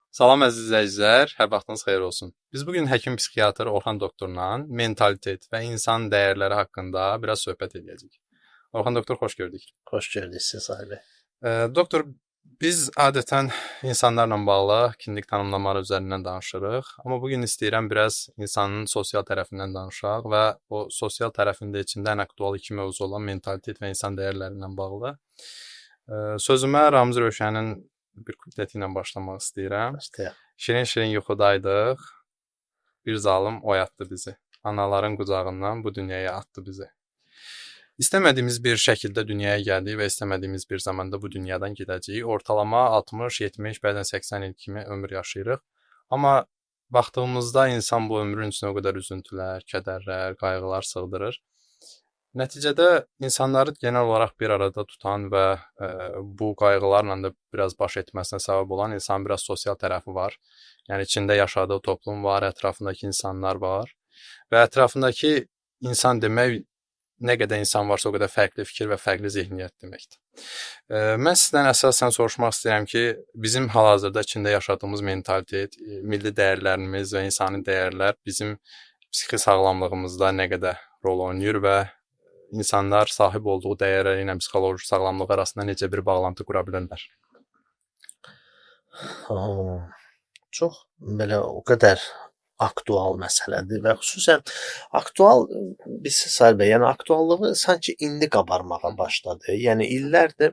Salam əziz izləyicilər, hər vaxtınız xeyir olsun. Biz bugün həkim psixiatr Orxan doktorla mentalitet və insan dəyərləri haqqında biraz söhbət edəcəyik. Orxan doktor, xoş gördük. Xoş gördük siz Sahibə. Doktor, biz adətən insanlarla bağlı kimlik tanımlamaları üzərindən danışırıq, amma bugün istəyirəm biraz insanın sosial tərəfindən danışaq və o sosial tərəfində içində ən aktual iki mövzu olan mentalitet və insan dəyərləri ilə bağlı. Sözümə Ramiz Rövşənin bir kupleti ilə başlamaq istəyirəm. Başlayaq. Şirin-şirin yuxudaydıq, bir zalım oyatdı bizi. Anaların qucağından bu dünyaya atdı bizi. İstəmədiyimiz bir şəkildə dünyaya gəldik və istəmədiyimiz bir zamanda bu dünyadan gedəcəyik. Ortalama 60, 70, bəzən 80 il kimi ömür yaşayırıq. Amma baxdığımızda insan bu ömrün içinə o qədər üzüntülər, kədərlər, qayğılar sığdırır. Nəticədə insanları genel olaraq bir arada tutan və bu qayğılarla da biraz baş etməsinə səbəb olan insanın biraz sosial tərəfi var. Yəni içində yaşadığı toplum var, ətrafındakı insanlar var və ətrafındakı insan demək nə qədər insan varsa o qədər fərqli fikir və fərqli zehniyyət deməkdir. Mən sizdən əsasən soruşmaq istəyirəm ki, bizim hal-hazırda içində yaşadığımız mentalitet, milli dəyərlərimiz və insani dəyərlər bizim psixi sağlamlığımızda nə qədər rol oynayır və insanlar sahib olduğu dəyərləri ilə psixoloji sağlamlıq arasında necə bir bağlantı qura bilərlər? Çox belə o qədər aktual məsələdir və xüsusən aktual biz Sahibə, yəni aktuallığı sanki indi qabarmağa başladı. Yəni illərdir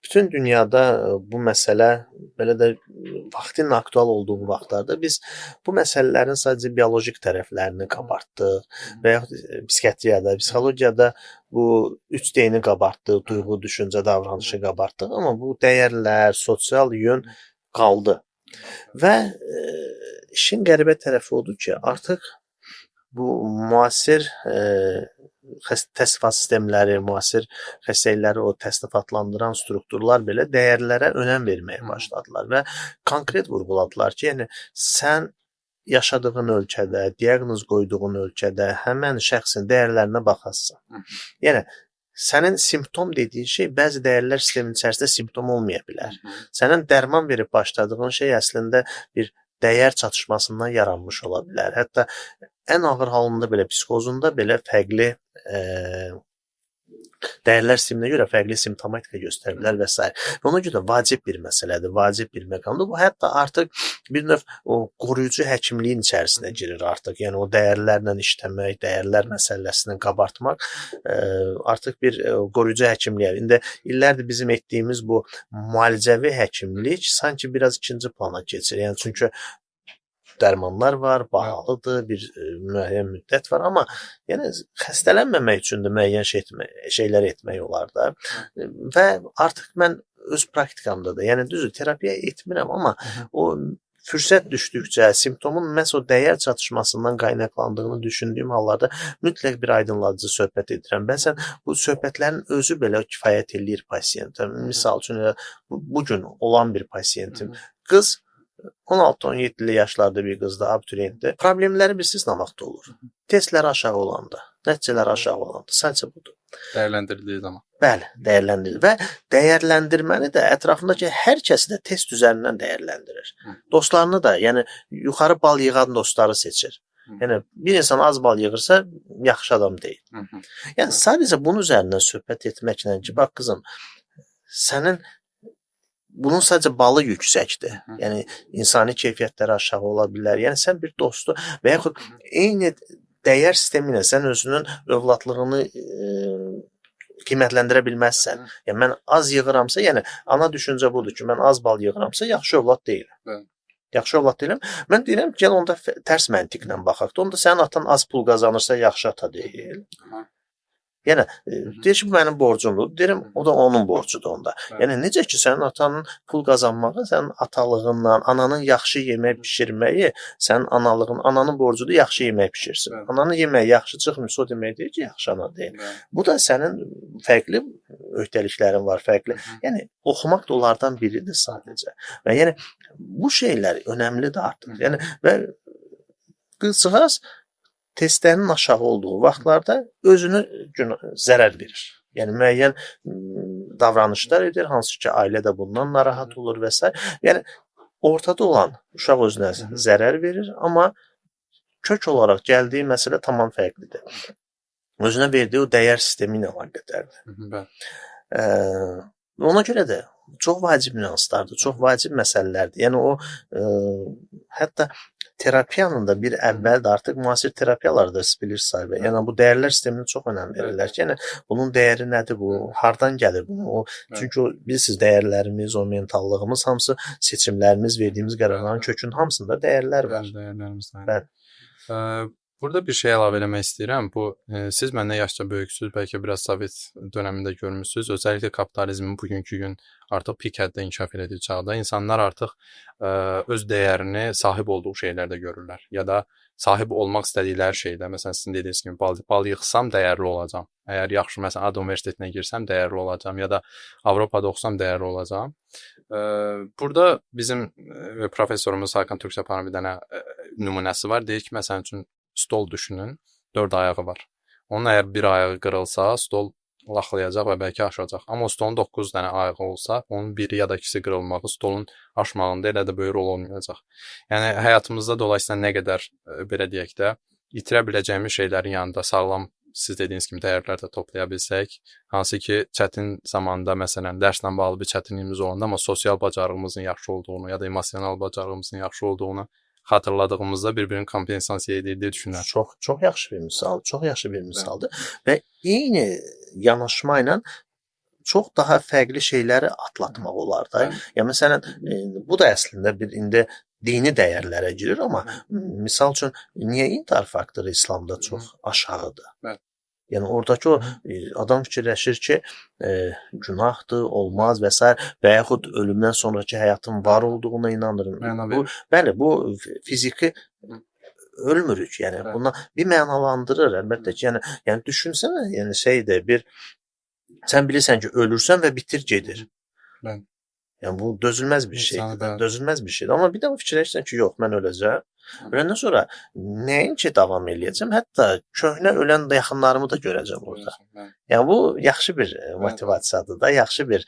bütün dünyada bu məsələ belə də vaxtının aktual olduğu vaxtlarda biz bu məsələlərin sadəcə biolojik tərəflərini qabartdıq və yaxud psixiatriyada, psixologiyada bu 3D-ni qabartdıq, duyğu, düşüncə, davranışı qabartdıq, amma bu dəyərlər, sosial yön qaldı. Və işin qəribə tərəfi odur ki, artıq bu müasir təsnifat sistemləri, müasir xəstəlikləri o təsnifatlandıran strukturlar belə dəyərlərə önəm verməyə başladılar və konkret vurğuladılar ki, yəni sən yaşadığın ölkədə, diaqnoz qoyduğun ölkədə həmən şəxsin dəyərlərinə baxasan. Yəni sənin simptom dediyin şey bəzi dəyərlər sisteminin içərisində simptom olmaya bilər. Sənin dərman verib başladığın şey əslində bir dəyər çatışmasından yaranmış ola bilər. Hətta ən ağır halında belə, psixozunda belə fərqli dəyərlər sisteminə görə fərqli simptomatika göstərə bilər və s. Ona görə vacib bir məsələdir, vacib bir məqamdır. Bu hətta artıq bir növ o qoruyucu həkimliyin içərisinə girir artıq. Yəni o dəyərlərlə işləmək, dəyərlər məsələsini qabartmaq artıq bir qoruyucu həkimliyə. İndi illərdir bizim etdiyimiz bu müalicəvi həkimlik sanki biraz ikinci plana keçir. Yəni çünki dərmanlar var, bahalıdır, bir müəyyən müddət var, amma yəni xəstələnməmək üçün də müəyyən şeylər etmək olar da. Və artıq mən öz praktikamda da, yəni düzdür, terapiya etmirəm, amma o fürsət düşdükcə, simptomun məhz o dəyər çatışmasından qaynaqlandığını düşündüyüm hallarda mütləq bir aydınladıcı söhbət edirəm. Bəzən bu söhbətlərin özü belə kifayət eləyir pasiyentə. Misal üçün, bu gün olan bir pasiyentim, qız 16-17 yaşlarda bir qızda, abituriyentdir. Problemləri bilirsiniz nə vaxt olur? Testlər aşağı olanda, nəticələr aşağı olanda, sadəcə budur. Dəyərləndirildiyi zaman. Bəli, dəyərləndirilir və dəyərləndirməni də ətrafındakı hər kəsi də test üzərindən dəyərləndirir. Dostlarını da, yəni yuxarı bal yığan dostları seçir. Yəni bir insan az bal yığırsa yaxşı adam deyil. Yəni sadəcə bunun üzərindən söhbət etməklə ki, bax qızım, sənin bunun sadəcə balı yüksəkdir. Yəni insani keyfiyyətləri aşağı ola bilər. Yəni sən bir dostu və yaxud eyni dəyər sistemi ilə sən özünün övladlığını qiymətləndirə bilməzsən. Yəni mən az yığıramsa, yəni ana düşüncə budur ki, mən az bal yığıramsa yaxşı övlad deyiləm. Yaxşı övlad deyiləm. Mən deyirəm ki, gəl onda tərs məntiqlə baxaq. Onda sənin atan az pul qazanırsa yaxşı ata deyil. Yəni deyir ki, bu mənim borcumdur. Deyirəm, o da onun borcudur onda. Yəni necə ki, sənin atanın pul qazanmağı, sənin atalığınla, ananın yaxşı yemək bişirməyi, sənin analığın, ananın borcudur, yaxşı yemək bişirsin. Ananın yeməyi yaxşı çıxmırsa, o demək deyir ki, yaxşı ana deyil. Bu da sənin fərqli öhdəliklərin var, fərqli. Yəni oxumaq da onlardan biridir sadəcə. Və yəni bu şeylər önəmlidir artıq. Yəni və qızcığaz testlərin aşağı olduğu vaxtlarda özünü zərər verir. Yəni müəyyən davranışlar edir, hansı ki ailə də bundan narahat olur və s. Yəni ortada olan uşaq özünə zərər verir, amma kök olaraq gəldiyi məsələ tamam fərqlidir. Özünə verdiyi o dəyər sistemi ilə əlaqədardır. Bəli. Ona görə də çox vacib nüanslardır, çox vacib məsələlərdir. Yəni o hətta terapiyanın da bir əvvəldə artıq müasir terapiyalarda bilir sahibə. Yəni bu dəyərlər sisteminə çox önəm verirlər ki, yəni bunun dəyəri nədir bu? Hardan gəlir bu? Çünki o bilirsiniz dəyərlərimiz, o mentallığımız hamısı seçimlərimiz, verdiyimiz qərarların kökünün hamısında dəyərlər var. Dəyərlərimiz var. Bəli. Burada bir şey əlavə eləmək istəyirəm. Bu siz məndən yaşca böyüksüz, bəlkə biraz Sovet dövründə görmüsüz. Özəlliklə kapitalizmin bugünkü gün artıq pik həddə inkişaf elədiyi çağda insanlar artıq öz dəyərini sahib olduğu şeylərdə görürlər ya da sahib olmaq istədikləri şeydə, məsələn sizin dediyiniz kimi bal yığsam dəyərli olacağam. Əgər yaxşı məsələn Ad Universitetinə girsəm dəyərli olacağam ya da Avropada oxusam dəyərli olacağam. Burada bizim professorumuz Hakan Türkçəpanın bir dənə nümunəsi var. Deyir ki, məsələn üçün stol düşünün, 4 ayağı var. Onun əgər bir ayağı qırılsa, stol laxlayacaq və bəlkə aşacaq. Amma o stolun 9 dənə ayağı olsa, onun biri ya da ikisi qırılmağı stolun aşmağında elə də böyük rol olmayacaq. Yəni həyatımızda dolayısıyla nə qədər belə deyək də itirə biləcəyimiz şeylərin yanında sağlam siz dediyiniz kimi dəyərlər də toplaya bilsək, hansı ki çətin zamanda məsələn dərslə bağlı bir çətinliyimiz olanda amma sosial bacarığımızın yaxşı olduğunu ya da emosional bacarığımızın yaxşı olduğunu xatırladığımızda bir-birinin kompensasiya edildiyi düşünürəm. Çox yaxşı bir misal, çox yaxşı bir misaldır və eyni yanaşma ilə çox daha fərqli şeyləri atlatmaq olar da. Ya məsələn, bu da əslində bir indi dini dəyərlərə girir, amma misal üçün niyə intihar faktoru İslamda çox aşağıdır? Bəli. Yəni oradakı o adam fikirləşir ki, günahdır, olmaz və s. və yaxud ölümdən sonraki həyatın var olduğuna inanır. Bəli, bu fiziki ölmürük. Yəni buna bir mənalandırır əlbəttə ki, yəni düşünsənə, yəni şeydir, bir sən bilirsən ki, ölürsən və bitir gedir. Bəli. Yəni bu dözülməz bir şeydir. Dözülməz bir şeydir. Amma bir də fikirləşsən ki, yox, mən öləcəm. Öləndən sonra nəinki davam eləyəcəm, hətta köhnə ölən yaxınlarımı da görəcəm orada. Yəni bu yaxşı bir motivasiyadır da, yaxşı bir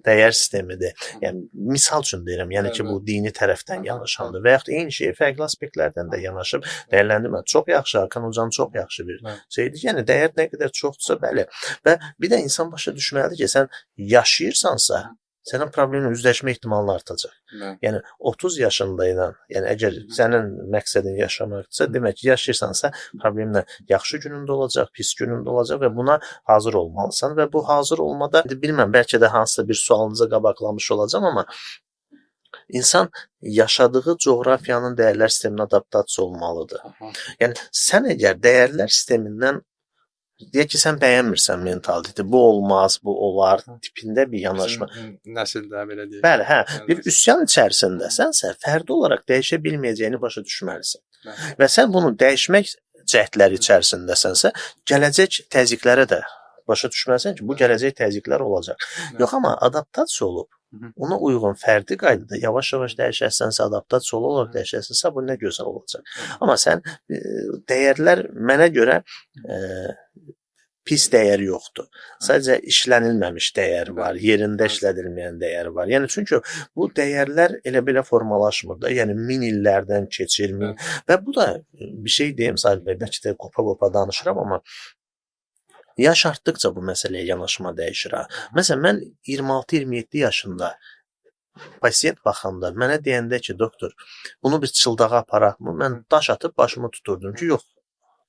dəyər sistemidir. Yəni misal üçün deyirəm, yəni ki, bu dini tərəfdən yanaşandır və yaxud eyni şeyi fərqli aspektlərdən də yanaşıb dəyərləndirmə. Çox yaxşı, Hakan hocam çox yaxşı bir şeydir. Yəni dəyər nə qədər çoxdursa, bəli. Və bir də insan başa düşməlidir ki, sən yaşayırsansa, sənin problemlə üzləşmə ehtimalın artacaq. Yəni 30 yaşındayla, yəni əgər sənin məqsədin yaşamaqdırsa, demək ki, yaşayırsansa, problemlə yaxşı günündə olacaq, pis günündə olacaq və buna hazır olmalısan və bu hazır olmada bilməm, bəlkə də hansısa bir sualınıza qabaqlamış olacağam, amma insan yaşadığı coğrafiyanın dəyərlər sisteminə adaptasiya olmalıdır. Yəni sən əgər dəyərlər sistemindən deyək ki, sən bəyənmirsən mentaliteti, bu olmaz, bu olar tipində bir yanaşma. Nəsildə belə deyək. Bəli, hə, bir üsyan içərisindəsənsə, fərdi olaraq dəyişə bilməyəcəyini başa düşməlisən. Və sən bunu dəyişmək cəhdləri içərisindəsənsə, gələcək təzyiqlərə də başa düşməlisən ki, bu gələcək təzyiqlər olacaq. Yox, amma adaptasiya olub, ona uyğun fərdi qaydada yavaş-yavaş dəyişərsənsə, adaptasiya olaraq dəyişərsənsə, bu nə gözəl olacaq. Amma sən dəyərlər mənə görə pis dəyər yoxdur. Sadəcə işlənilməmiş dəyər var, yerində işlədilməyən dəyər var. Yəni çünki bu dəyərlər elə belə formalaşmır da, yəni min illərdən keçir, və bu da bir şey deyim, sadəcə bəlkə də qopa-qopa danışıram, amma yaş artdıqca bu məsələyə yanaşma dəyişir. Məsələn, mən 26-27 yaşında pasiyent baxanda mənə deyəndə ki, doktor, bunu bir çıldağa aparaqmı? Mən daş atıb başımı tuturdum ki, yox,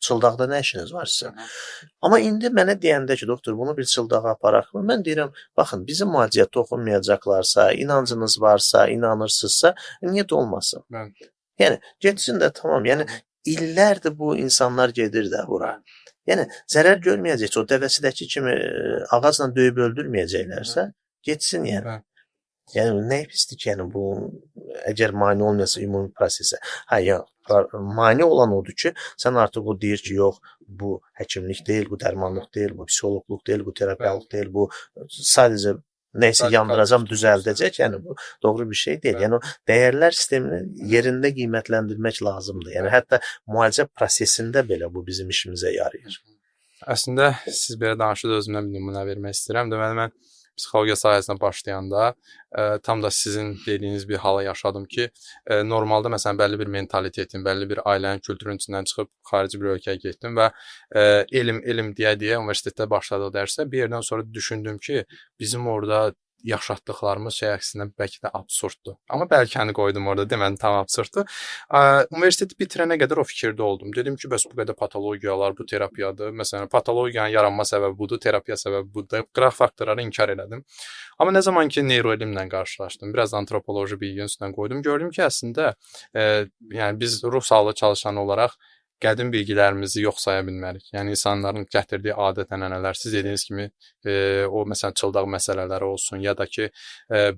çıldaqda nə işiniz var sizin? Amma indi mənə deyəndə ki, doktor, bunu bir çıldağa aparaqmı? Mən deyirəm, baxın, bizim müalicəyə toxunmayacaqlarsa, inancınız varsa, inanırsınızsa, niyə də olmasın? Yəni, getsin də tamam, yəni illərdir bu insanlar gedir də bura. Yəni, zərər görməyəcəksə, o dəvəsidəki kimi ağacla döyüb öldürməyəcəklərsə, getsin yəni. Yəni, nə pisdir ki, yəni bu, əgər mane olmayasa ümumi prosesə. Hə, ya, mane olan odur ki, sən artıq o deyir ki, yox, bu həkimlik deyil, bu dərmanlıq deyil, bu psixoloqluq deyil, bu terapiyalıq deyil, bu sadəcə nəysə yandıracam, düzəldəcək, yəni bu doğru bir şey deyil. Yəni o dəyərlər sistemini yerində qiymətləndirmək lazımdır. Yəni hətta müalicə prosesində belə bu bizim işimizə yarayır. Əslində siz belə danışırsınız, özümdən bir nümunə vermək istəyirəm. Deməli mən psixologiya sahəsinə başlayanda tam da sizin dediyiniz bir hala yaşadım ki, normalda məsələn bəlli bir mentalitetin, bəlli bir ailənin kültürünün içindən çıxıb xarici bir ölkəyə getdim və elm deyə universitetdə başladıq dərsə bir yerdən sonra düşündüm ki, bizim orada yaşatdıqlarımız şey əksinə bəlkə də absurddur. Amma bəlkəni qoydum orada, demədim tam absurddur. Universiteti bitirənə qədər o fikirdə oldum. Dedim ki, bəs bu qədər patologiyalar, bu terapiyadır. Məsələn, patologiyanın yaranma səbəbi budur, terapiya səbəbi budur. Qıraq faktorları inkar elədim. Amma nə zaman ki neuroelmlə qarşılaşdım, biraz antropoloji bilginin üstünə qoydum, gördüm ki, əslində yəni biz ruh sağlığı çalışanı olaraq qədim bilgilərimizi yox saya bilmərik. Yəni insanların gətirdiyi adət-ənənələr, siz dediyiniz kimi o məsələn çıldaq məsələləri olsun ya da ki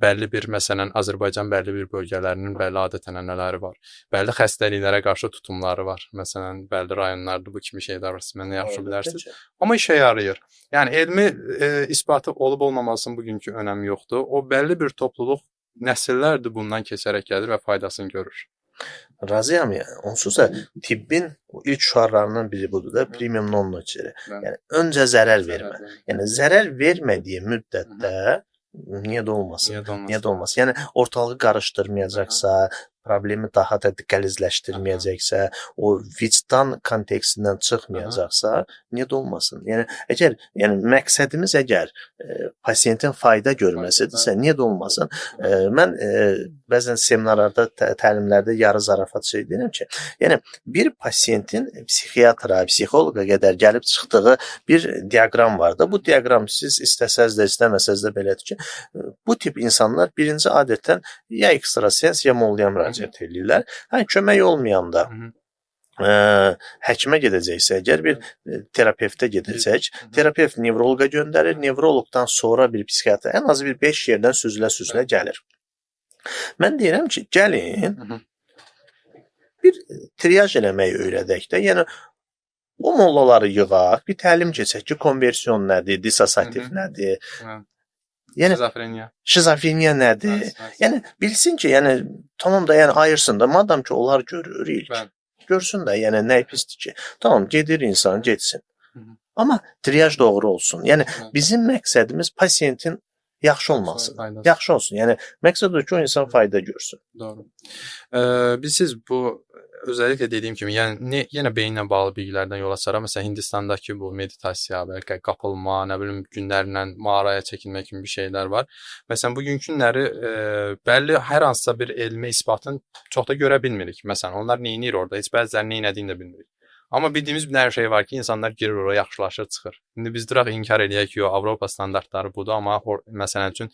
bəlli bir məsələn Azərbaycan bəlli bir bölgələrinin bəlli adət-ənənələri var. Bəlli xəstəliklərə qarşı tutumları var. Məsələn, bəlli rayonlarda bu kimi şeylər var. Siz məndən yaxşı bilərsiniz. Amma işə yarayır. Yəni elmi isbatı olub olmamasının bugünkü önəmi yoxdur. O bəlli bir topluluq nəsillərdir bundan keçərək gəlir və faydasını görür. Razıyam ya. Onsuz da tibbin ilk şüarlarından biri budur da premium non nocere. Yəni öncə zərər vermə. Yəni zərər vermədiyi müddətdə niyə də olmasın? Niyə də olmasın? Yəni ortalığı qarışdırmayacaqsa, problemi daha da qəlizləşdirməyəcəksə, o vicdan kontekstindən çıxmayacaqsa, niyə də olmasın? Yəni əgər məqsədimiz pasiyentin fayda görməsidirsə, niyə də olmasın? Mən bəzən seminarlarda, təlimlərdə yarı zarafat şey deyirəm ki, yəni bir pasiyentin psixiatra, psixoloqa qədər gəlib çıxdığı bir diaqram var da. Bu diaqram siz istəsəz də, istəməsəz də belədir ki, bu tip insanlar birinci adətən ya ekstrasens, ya molluya müraciət edirlər. Kömək olmayanda həkimə gedəcəksə, əgər bir terapevtə gedəcək, terapevt nevroloqa göndərir, nevroloqdan sonra bir psixiatr, ən azı bir 5 yerdən süzülə gəlir. Mən deyirəm ki, gəlin bir triyaj eləməyi öyrədək də, yəni o mollaları yığaq, bir təlim keçək ki, konversiyon nədir, disosiativ nədir, yəni şizofreniya nədir? Yəni bilsin ki, yəni tamam da yəni ayırsın da, madam ki onlar görür ilk. Görsün də, yəni nə pisdir ki. Tamam, gedir insan, getsin. Amma triyaj doğru olsun. Yəni bizim məqsədimiz pasiyentin yaxşı olmasın. Yaxşı olsun. Yəni məqsəd o ki, o insan fayda görsün. Doğru. Siz bu özellikle dediyim kimi, yəni yenə beyinlə bağlı bilgilərdən yola çıxaraq, məsələn Hindistandakı bu meditasiya, bəlkə qapılma, nə bilim günlərlə mağaraya çəkilmək kimi bir şeylər var. Məsələn bugünkü günləri bəlli hər hansısa bir elmi isbatın çox da görə bilmirik. Məsələn onlar nə edir orada, heç bəziləri nə etdiyini də bilmirik. Amma bildiyimiz bir dənə şey var ki, insanlar girir oraya, yaxşılaşır, çıxır. İndi biz duraq inkar eləyək ki, Avropa standartları budur, amma məsələn üçün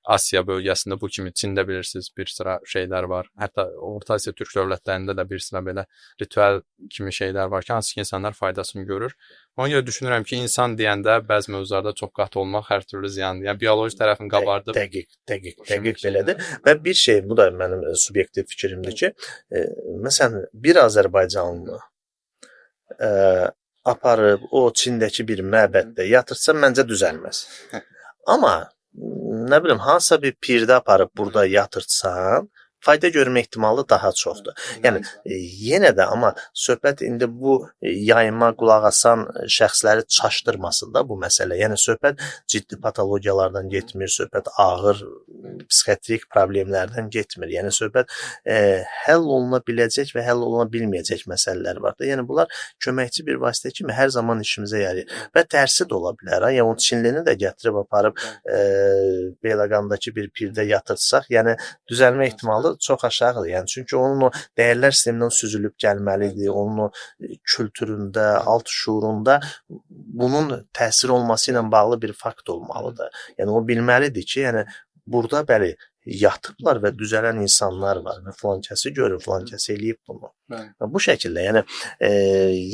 Asiya bölgəsində bu kimi Çində bilirsiniz bir sıra şeylər var. Hətta Orta Asiya türk dövlətlərində də bir sıra belə ritüel kimi şeylər var ki, hansı ki insanlar faydasını görür. Ona görə düşünürəm ki, insan deyəndə bəzi mövzularda çox qat olmaq hər türlü ziyandır. Yəni bioloji tərəfini qabardıb. Dəqiq belədir. Və bir şey, bu da mənim subyektiv fikrimdir ki, məsələn bir Azərbaycanlı aparıb o Çindəki bir məbəddə yatırsa məncə düzəlməz. Amma nə bilim hansısa bir pirdə aparıb burada yatırtsan, fayda görmə ehtimalı daha çoxdur. Yəni yenə də amma söhbət indi bu yayıma qulaq asan şəxsləri çaşdırmasın da bu məsələ. Yəni söhbət ciddi patologiyalardan getmir, söhbət ağır psixiatrik problemlərdən getmir. Yəni söhbət həll oluna biləcək və həll oluna bilməyəcək məsələlər var da. Yəni bunlar köməkçi bir vasitə kimi hər zaman işimizə yarayır. Və tərsi də ola bilər. Yəni o Çinlini də gətirib aparıb Beyləqandakı bir pirdə yatırsaq, yəni düzəlmə ehtimalı çox aşağıdır. Yəni çünki onun o dəyərlər sistemindən süzülüb gəlməlidir. Onun o kültüründə, alt şuurunda bunun təsir olması ilə bağlı bir fakt olmalıdır. Yəni o bilməlidir ki, yəni burada bəli yatıblar və düzələn insanlar var və filan kəsi görür, filan kəs eləyib bunu. Bu şəkildə, yəni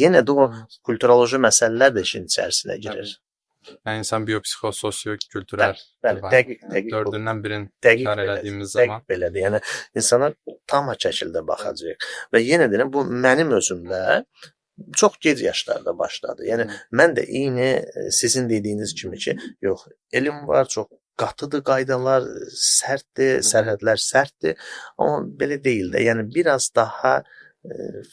yenə də o kulturoloji məsələlər də işin içərisinə girir. Yəni insan biopsixososio-kültürel dəqiq dördündən birini qar elədiyimiz zaman dəqiq belədir. Yəni insana tam şəkildə baxacaq. Və yenə deyirəm, bu mənim özümdə çox gec yaşlarda başladı. Yəni mən də eyni sizin dediyiniz kimi ki, yox, elm var, çox qatıdır qaydalar, sərtdir, sərhədlər sərtdir, amma belə deyil də. Yəni biraz daha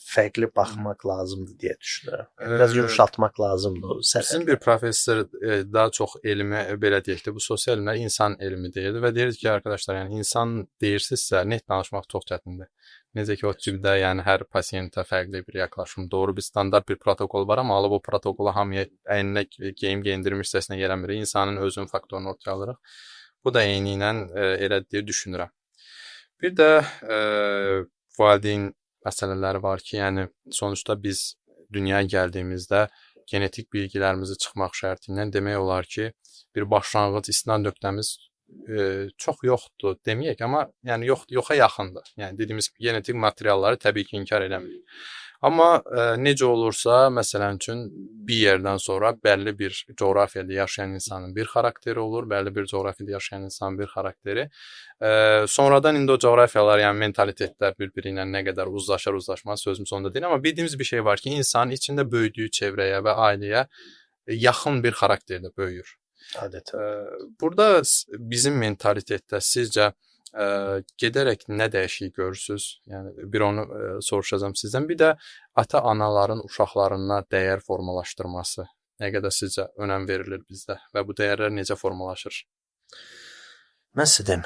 fərqli baxmaq lazımdır deyə düşünürəm. Biraz yumşaltmaq lazımdır o Bizim sərhədləri. bir professor daha çox elmi belə deyək də bu sosial elmlər insan elmi deyirdi və deyirdi ki, arkadaşlar, yəni insan deyirsinizsə net danışmaq çox çətindir. Necə ki o tibbdə, yəni hər pasiyentə fərqli bir yaxınlaşım, doğru bir standart bir protokol var, amma alıb o protokolu hamıya əyninə geyim geyindirmişcəsinə eləmirik. İnsanın özünün faktorunu ortaya alırıq. Bu da eyni ilə elə deyə düşünürəm. Bir də valideyn məsələləri var ki, yəni sonuçta biz dünyaya gəldiyimizdə genetik bilgilərimizi çıxmaq şərti ilə demək olar ki, bir başlanğıc istinad nöqtəmiz çox yoxdur deməyək, amma yəni yoxa yaxındır. Yəni dediyimiz kimi genetik materialları təbii ki, inkar eləmirik. Amma necə olursa, məsələn üçün bir yerdən sonra bəlli bir coğrafiyada yaşayan insanın bir xarakteri olur, bəlli bir coğrafiyada yaşayan insanın bir xarakteri. Sonradan indi o coğrafiyalar, yəni mentalitetlər bir-biri ilə nə qədər uzlaşmaz sözüm sonunda deyil, amma bildiyimiz bir şey var ki, insanın içində böyüdüyü çevrəyə və ailəyə yaxın bir xarakterdə böyüyür. Adətən. Burada bizim mentalitetdə sizcə gedərək nə dəyişiklik görürsüz? Yəni bir onu soruşacağam sizdən. Bir də ata-anaların uşaqlarına dəyər formalaşdırması nə qədər sizcə önəm verilir bizdə və bu dəyərlər necə formalaşır? Mən sizə deyim,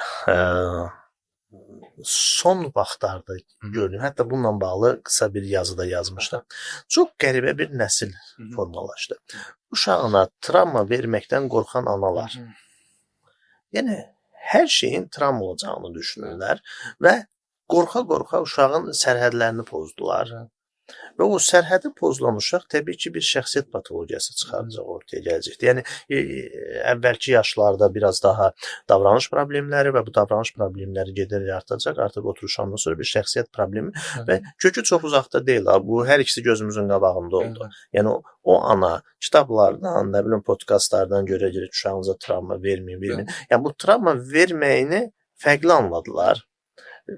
son vaxtlarda gördüm, hətta bununla bağlı qısa bir yazıda yazmışdım. Çox qəribə bir nəsil formalaşdı. Uşağına travma verməkdən qorxan analar. Yəni hər şeyin travma olacağını düşünürlər və qorxa-qorxa uşağın sərhədlərini pozdular. Və o sərhədi pozulan uşaq təbii ki, bir şəxsiyyət patologiyası çıxaracaq, ortaya gələcəkdir. Yəni əvvəlki yaşlarda biraz daha davranış problemləri və bu davranış problemləri gedərək artacaq. Artıq oturuşandan sonra bir şəxsiyyət problemi və kökü çox uzaqda deyil. Bu hər ikisi gözümüzün qabağında oldu. Yəni o ana kitablardan, nə bilim podkastlardan görə uşağınıza travma verməyin. Yəni bu travma verməyini fərqli anladılar.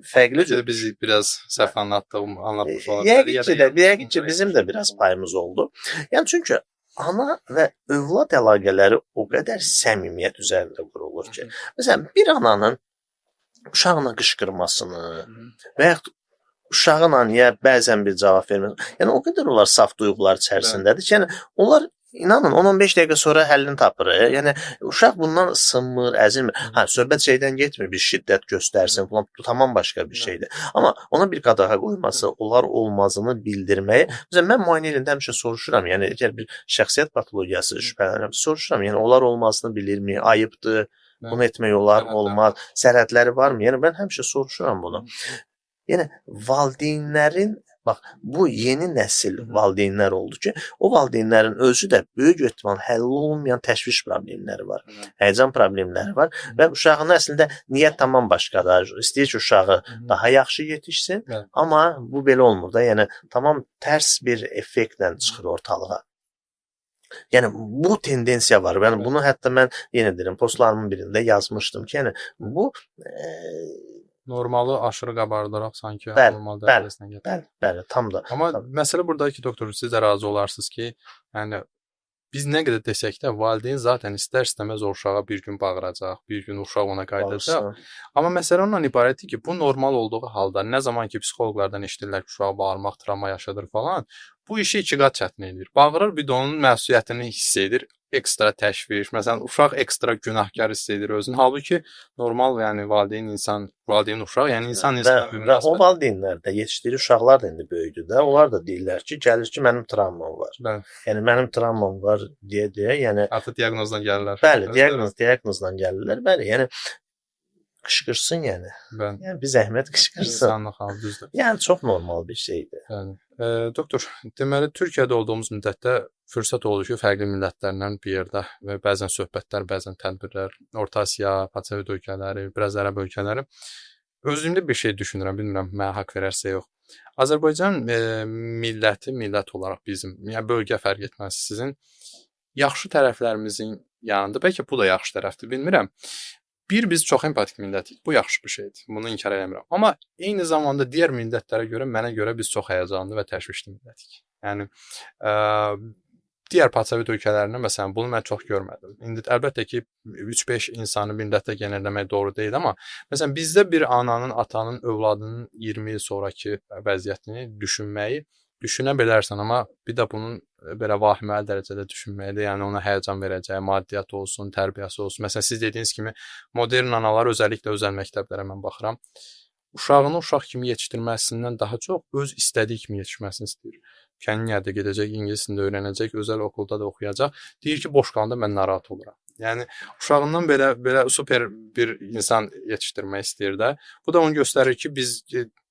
Fərqli biz biraz səhv anlatmış olarıq. Yəqin ki, bizim də biraz payımız oldu. Yəni çünki ana və övlad əlaqələri o qədər səmimiyyət üzərində qurulur ki, məsələn, bir ananın uşağına qışqırmasını və yaxud uşağına niyə bəzən bir cavab vermir. Yəni o qədər onlar saf duyğular içərisindədir ki, yəni onlar İnanın 10-15 dəqiqə sonra həllini tapır. Yəni uşaq bundan sınmır, əzilmir. Söhbət şeydən getmir, bir şiddət göstərsin falan, bu tamam başqa bir şeydir. Amma ona bir qadağa qoyması, olar olmazını bildirməyi. Məsələn, mən müayinə elində həmişə soruşuram. Yəni əgər bir şəxsiyyət patologiyası şübhələnirəm, soruşuram. Yəni olar olmazını bilirmi? Ayıbdır. Bunu etmək olar, olmaz. Sərhədləri varmı? Yəni mən həmişə soruşuram bunu. Yəni valideynlərin bax, bu yeni nəsil valideynlər oldu ki, o valideynlərin özü də böyük ehtimal həll olunmayan təşviş problemləri var, həyəcan problemləri var və uşağın əslində niyyət tamam başqadır. İstəyir ki, uşağı daha yaxşı yetişsin, amma bu belə olmur da, yəni tamam tərs bir effektlə çıxır ortalığa. Yəni bu tendensiya var. Yəni bunu hətta mən yenə deyirəm, postlarımın birində yazmışdım ki, yəni bu normalı aşırı qabardaraq sanki normal dərəcəsinə gətirir. Bəli, tam da. Amma məsələ buradakı doktor, siz də razı olarsınız ki, yəni biz nə qədər desək də valideyn zaten istər-istəməz o uşağa bir gün bağıracaq, bir gün uşaq ona qayıdacaq. Amma məsələ ondan ibarətdir ki, bu normal olduğu halda nə zaman ki psixoloqlardan eşidirlər ki, uşağa bağırmaq travma yaşadır falan, bu işi iki qat çətin edir. Bağırır, bir də onun məsuliyyətini hiss edir. Ekstra təşviş, məsələn, uşaq ekstra günahkar hiss edir özünü. Halbuki normal, yəni valideyn uşaq, yəni insan və o valideynlər də yetişdiyi uşaqlar da indi böyüdü də. Onlar da deyirlər ki, gəlir ki, mənim travmam var. Yəni mənim travmam var deyə, yəni artıq diaqnozdan gəlirlər. Bəli, diaqnozdan gəlirlər. Bəli, yəni qışqırsın yəni. Yəni bir zəhmət qışqırsın. İnsanlıq halı düzdür. Yəni çox normal bir şeydir. Yəni doktor, deməli Türkiyədə olduğumuz müddətdə fürsət oldu ki, fərqli millətlərlə bir yerdə və bəzən söhbətlər, bəzən tədbirlər, Orta Asiya, Paçavit ölkələri, biraz ərəb ölkələri. Özümdə bir şey düşünürəm, bilmirəm, mənə haqq verərsə yox. Azərbaycan milləti, millət olaraq bizim, yəni bölgə fərq etməz sizin yaxşı tərəflərimizin yanında, bəlkə bu da yaxşı tərəfdir, bilmirəm. Biz çox empatik millətik. Bu yaxşı bir şeydir. Bunu inkar eləmirəm. Amma eyni zamanda digər millətlərə görə, mənə görə biz çox həyəcanlı və təşvişli millətik. Yəni digər postsovet ölkələrində məsələn bunu mən çox görmədim. İndi əlbəttə ki 3-5 insanı millətdə genəlləmək doğru deyil, amma məsələn bizdə bir ananın, atanın övladının 20 il sonrakı vəziyyətini düşünə bilərsən, amma bir də bunun belə vahiməli dərəcədə düşünməkdir. Yəni ona həyəcan verəcəyi, maddiyyat olsun, tərbiyəsi olsun. Məsələn siz dediyiniz kimi modern analar özəlliklə özəl məktəblərə mən baxıram. Uşağını uşaq kimi yetişdirməsindən daha çox öz istədiyi kimi yetişməsini istəyir. Kəndinədə gedəcək, ingilis dilində öyrənəcək, özəl okulda da oxuyacaq. Deyir ki, boş qalanda mən narahat oluram. Yəni uşağından belə super bir insan yetişdirmək istəyir də. Bu da onu göstərir ki, biz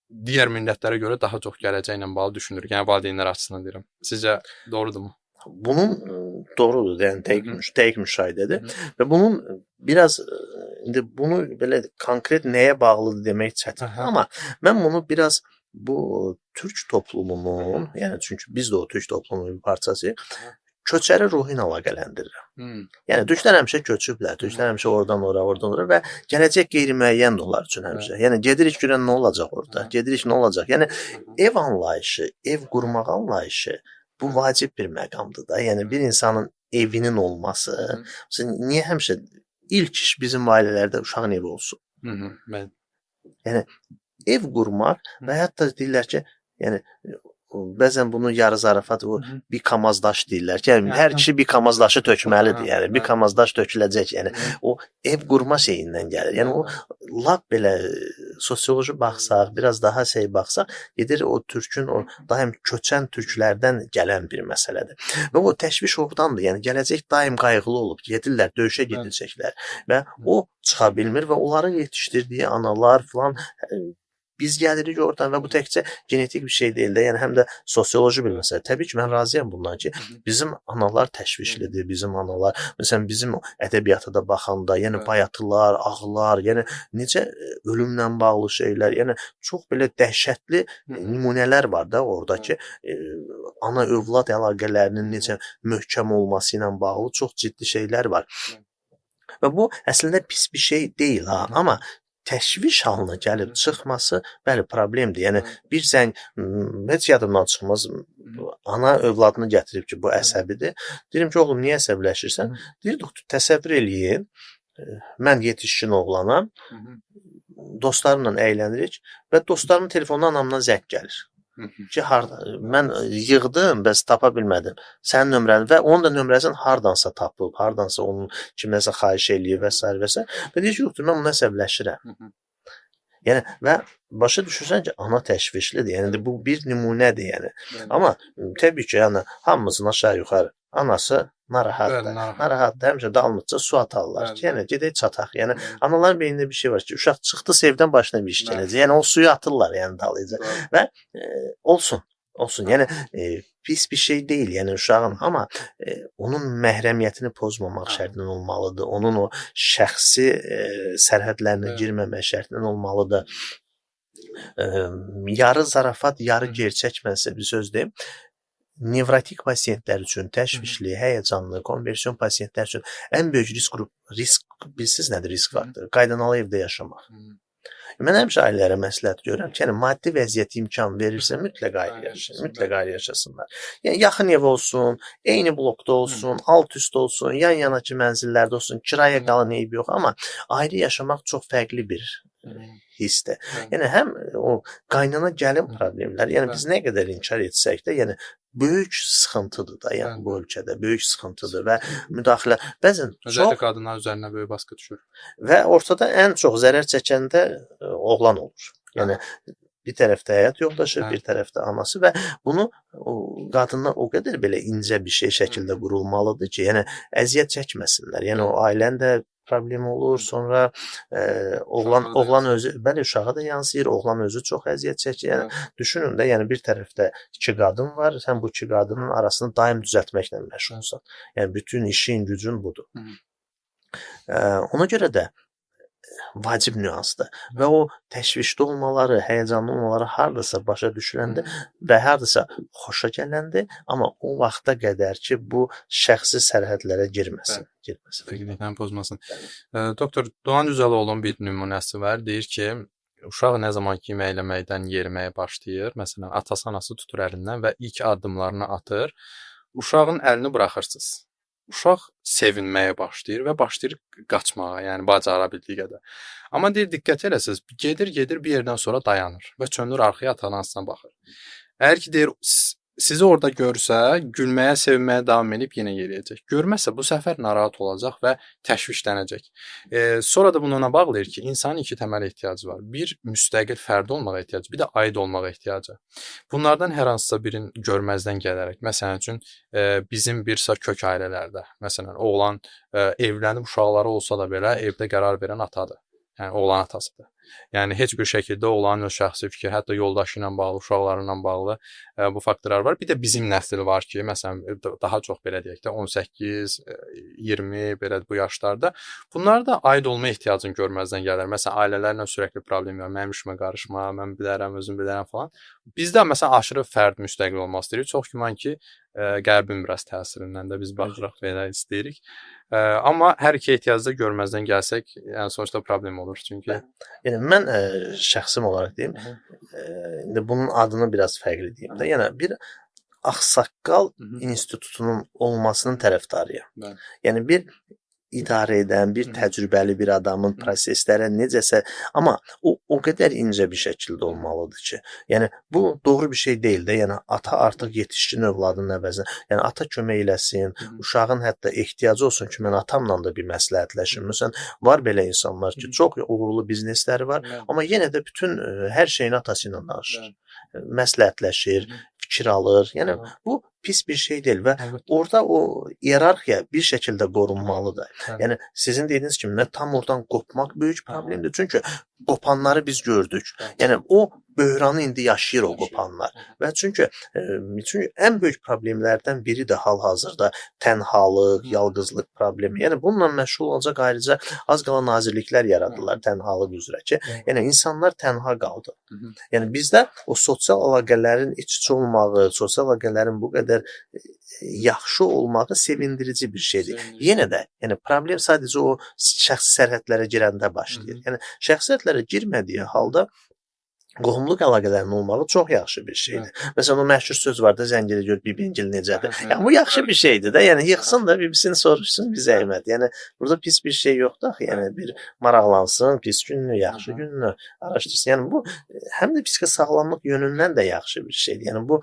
digər millətlərə görə daha çox gələcəklə bağlı düşünürük. Yəni valideynlər açısından deyirəm. Sizcə doğrudurmu? Bunun doğrudur. Yəni dəqiq müşahidədir və bunun biraz indi bunu belə konkret nəyə bağlıdır demək çətindir. Amma mən bunu biraz bu türk toplumunun, yəni çünki biz də o türk toplumunun bir parçasıyıq, köçəri ruhu ilə əlaqələndirirəm. Yəni türklər həmişə köçüblər, türklər həmişə oradan ora və gələcək qeyri-müəyyəndir onlar üçün həmişə. Yəni gedirik görən nə olacaq orada? Gedirik nə olacaq? Yəni ev anlayışı, ev qurmaq anlayışı bu vacib bir məqamdır da. Yəni bir insanın evinin olması, niyə həmişə ilk iş bizim ailələrdə uşağın evi olsun? Yəni ev qurmaq və hətta deyirlər ki, yəni bəzən bunu yarı zarafat bir kamaz daş deyirlər ki, yəni hər kişi bir kamaz daşı tökməlidir. Yəni bir kamaz daş töküləcək. Yəni o ev qurma şeyindən gəlir. Yəni o lap belə sosioloji baxsaq, biraz daha baxsaq, gedir o türkün o daim köçən türklərdən gələn bir məsələdir. Və o təşviş oradandır. Yəni gələcək daim qayğılı olub, gedirlər, döyüşə gedəcəklər və o çıxa bilmir və onların yetişdirdiyi analar falan biz gəlirik oradan və bu təkcə genetik bir şey deyil də, yəni həm də sosioloji bir məsələ. Təbii ki, mən razıyam bundan ki, bizim analar təşvişlidir, bizim analar, məsələn, bizim ədəbiyyata da baxanda, yəni bayatılar, ağlar, yəni necə ölümlə bağlı şeylər, yəni çox belə dəhşətli nümunələr var da orada ki, ana-övlad əlaqələrinin necə möhkəm olması ilə bağlı çox ciddi şeylər var. Və bu əslində pis bir şey deyil ha, amma təşviş halına gəlib çıxması bəli problemdir. Yəni bir zəng heç yadımdan çıxmaz. Ana övladını gətirib ki, bu əsəbidir. Deyirəm ki, oğlum niyə əsəbləşirsən? Deyir, doktor, təsəvvür eləyin. Mən yetişkin oğlanam. Dostlarımla əylənirik və dostlarımın telefonundan anamdan zəng gəlir. Ki, mən yığdım, bəs tapa bilmədim. Sənin nömrəni və onun da nömrəsini hardansa tapıb, hardansa onun kimləsə xahiş eləyib və s. və s. Və deyir ki, yoxdur, mən bunu əsəbləşirəm. Yəni, və başa düşürsən ki, ana təşvişlidir. Yəni, bu bir nümunədir, yəni. Amma təbii ki, yəni, hamımızın aşağı yuxarı anası narahatdır. Narahatdır, həmişə dalmıqca su atarlar. Yəni, gedək çataq. Yəni, anaların beynində bir şey var ki, uşaq çıxdı sevdən başına bir iş gələcək. Yəni, o suyu atırlar, yəni, dalıca. Və olsun. Yəni, pis bir şey deyil, yəni uşağın, amma onun məhrəmiyyətini pozmamaq şərtindən olmalıdır. Onun o şəxsi sərhədlərinə girməmək şərtindən olmalıdır. Yarı zarafat, yarı gerçək mən sizə bir söz deyim. Nevrotik pasiyentlər üçün, təşvişli, həyəcanlı, konversiyon pasiyentlər üçün ən böyük risk bilsiz nədir risk faktoru? Qaydanalı evdə yaşamaq. Mən həmişə ailələrə məsləhət görürəm ki, yəni maddi vəziyyət imkan verirsə mütləq ayrı yaşasınlar. Yəni yaxın ev olsun, eyni blokda olsun, alt üst olsun, yan-yanakı mənzillərdə olsun, kiraya qalan eyb yox, amma ayrı yaşamaq çox fərqli bir hissdir. Yəni həm o qaynana gəlin problemləri, yəni biz nə qədər inkar etsək də, yəni böyük sıxıntıdır da, yəni bu ölkədə böyük sıxıntıdır və müdaxilə bəzən özellikle qadınlar üzərinə böyük baskı düşür. Və ortada ən çox zərər çəkəndə oğlan olur. Yəni bir tərəfdə həyat yoldaşı, bir tərəfdə anası və bunu qadınlar o qədər belə incə bir şəkildə qurulmalıdır ki, yəni əziyyət çəkməsinlər. Yəni o ailənin də problem olur, sonra oğlan özü, bəli uşağa da yansıyır, oğlan özü çox əziyyət çəkir. Yəni düşünün də, yəni bir tərəfdə iki qadın var, sən bu iki qadının arasını daim düzəltməklə məşğulsan. Yəni bütün işin, gücün budur. Ona görə də vacib nüansdır və o təşvişli olmaları, həyəcanlı olmaları hardasa başa düşüləndə və hardasa xoşa gələndə, amma o vaxta qədər ki, bu şəxsi sərhədlərə girməsin. Dəqiqliklə pozmasın. Doktor Doğan Düzəloğlu'nun bir nümunəsi var. Deyir ki, uşaq nə zaman ki yemək eləməkdən yeriməyə başlayır, məsələn, atası anası tutur əlindən və ilk addımlarını atır. uşağın əlini buraxırsınız. Uşaq sevinməyə başlayır və başlayır qaçmağa, yəni bacara bildiyi qədər. Amma deyir diqqət eləsəz, gedir bir yerdən sonra dayanır və çönür arxaya ata-anasına baxır. Əgər ki deyir sizi orada görsə, gülməyə, sevinməyə davam edib yenə yeriyəcək. Görməsə bu səfər narahat olacaq və təşvişlənəcək. Sonra da bununla bağlayır ki, insanın iki təməl ehtiyacı var. Bir, müstəqil fərd olmağa ehtiyacı, bir də aid olmağa ehtiyacı. Bunlardan hər hansısa birini görməzdən gələrək, məsələn üçün bizim bir sıra kök ailələrdə, məsələn, oğlan evlənib uşaqları olsa da belə evdə qərar verən atadır. Yəni oğlan atasıdır. Yəni heç bir şəkildə oğlanın öz şəxsi fikri, hətta yoldaşı ilə bağlı, uşaqları ilə bağlı bu faktorlar var. Bir də bizim nəsil var ki, məsələn, daha çox belə deyək də 18, 20 belə bu yaşlarda bunlar da aid olma ehtiyacını görməzdən gəlir. Məsələn, ailələrlə sürəkli problem var. Mənim işimə qarışma, mən bilərəm, özüm bilərəm falan. Bizdə məsələn aşırı fərd müstəqil olmaq istəyirik. Çox güman ki, Qərbin biraz təsirindən də biz baxırıq belə istəyirik. Amma hər iki ehtiyacda görməzdən gəlsək, yəni sonuçta problem olur çünki. Yəni mən şəxsim olaraq deyim, indi bunun adını biraz fərqli deyim də. Yəni bir ağsaqqal institutunun olmasının tərəfdarıyam. Yəni bir idarə edən, bir təcrübəli bir adamın proseslərə necəsə, amma o qədər incə bir şəkildə olmalıdır ki, yəni bu doğru bir şey deyil də, yəni ata artıq yetişkin övladının əvəzinə, yəni ata kömək eləsin, uşağın hətta ehtiyacı olsun ki, mən atamla da bir məsləhətləşim. Məsələn, var belə insanlar ki, çox uğurlu biznesləri var, amma yenə də bütün hər şeyini atası ilə danışır, məsləhətləşir, fikir alır. Yəni bu pis bir şey deyil və orada o iyerarxiya bir şəkildə qorunmalıdır. Yəni sizin dediyiniz kimi tam oradan qopmaq böyük problemdir. Çünki qopanları biz gördük. Yəni o böhranı indi yaşayır o qopanlar. Və çünki ən böyük problemlərdən biri də hal-hazırda tənhalıq, yalqızlıq problemi. Yəni bununla məşğul olacaq ayrıca az qala nazirliklər yaradırlar tənhalıq üzrə ki, yəni insanlar tənha qaldı. Yəni bizdə o sosial əlaqələrin iç-içə olmağı, sosial əlaqələrin bu qədər yaxşı olmağı sevindirici bir şeydir. Yenə də, yəni problem sadəcə o şəxsi sərhədlərə girəndə başlayır. Yəni şəxsi sərhədlərə girmədiyi halda qohumluq əlaqələrinin olmağı çox yaxşı bir şeydir. Məsələn, o məşhur söz var da, zəngələ gör bibingil necədir. Yəni bu yaxşı bir şeydir də. Yəni yıxsın da bibisini soruşsun bir zəhmət. Yəni burada pis bir şey yoxdur axı. Yəni bir maraqlansın, pis gününü, yaxşı gününü araşdırsın. Yəni bu həm də psixi sağlamlıq yönündən də yaxşı bir şeydir. Yəni bu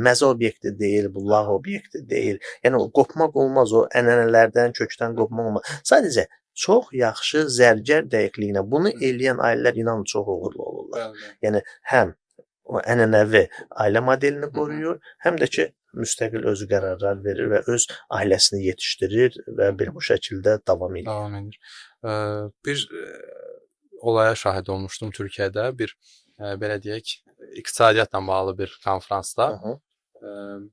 məzə obyekti deyil, bu lağ obyekti deyil. Yəni o qopmaq olmaz, o ənənələrdən, kökdən qopmaq olmaz. Sadəcə çox yaxşı zərgər dəqiqliyinə bunu eləyən ailələr inanın çox uğurlu olurlar. Yəni həm o ənənəvi ailə modelini qoruyur, həm də ki müstəqil özü qərarlar verir və öz ailəsini yetişdirir və bu şəkildə davam edir. Bir olaya şahid olmuşdum Türkiyədə, bir belə deyək, iqtisadiyyatla bağlı bir konfransda.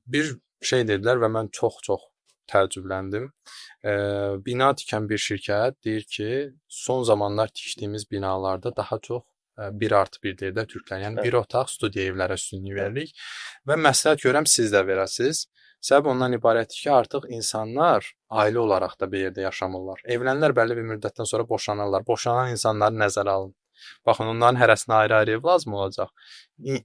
Bir şey dedilər və mən çox təəccübləndim. Bina tikən bir şirkət deyir ki, son zamanlar tikdiyimiz binalarda daha çox 1+1 deyir də türklər. Yəni bir otaq studiya evlərə üstünlük veririk və məsləhət görəm siz də verəsiniz. Səbəb ondan ibarətdir ki, artıq insanlar ailə olaraq da bir yerdə yaşamırlar. Evlənirlər, bəlli bir müddətdən sonra boşanırlar. Boşanan insanları nəzərə alın. Baxın, onların hərəsinə ayrı-ayrı ev lazım olacaq.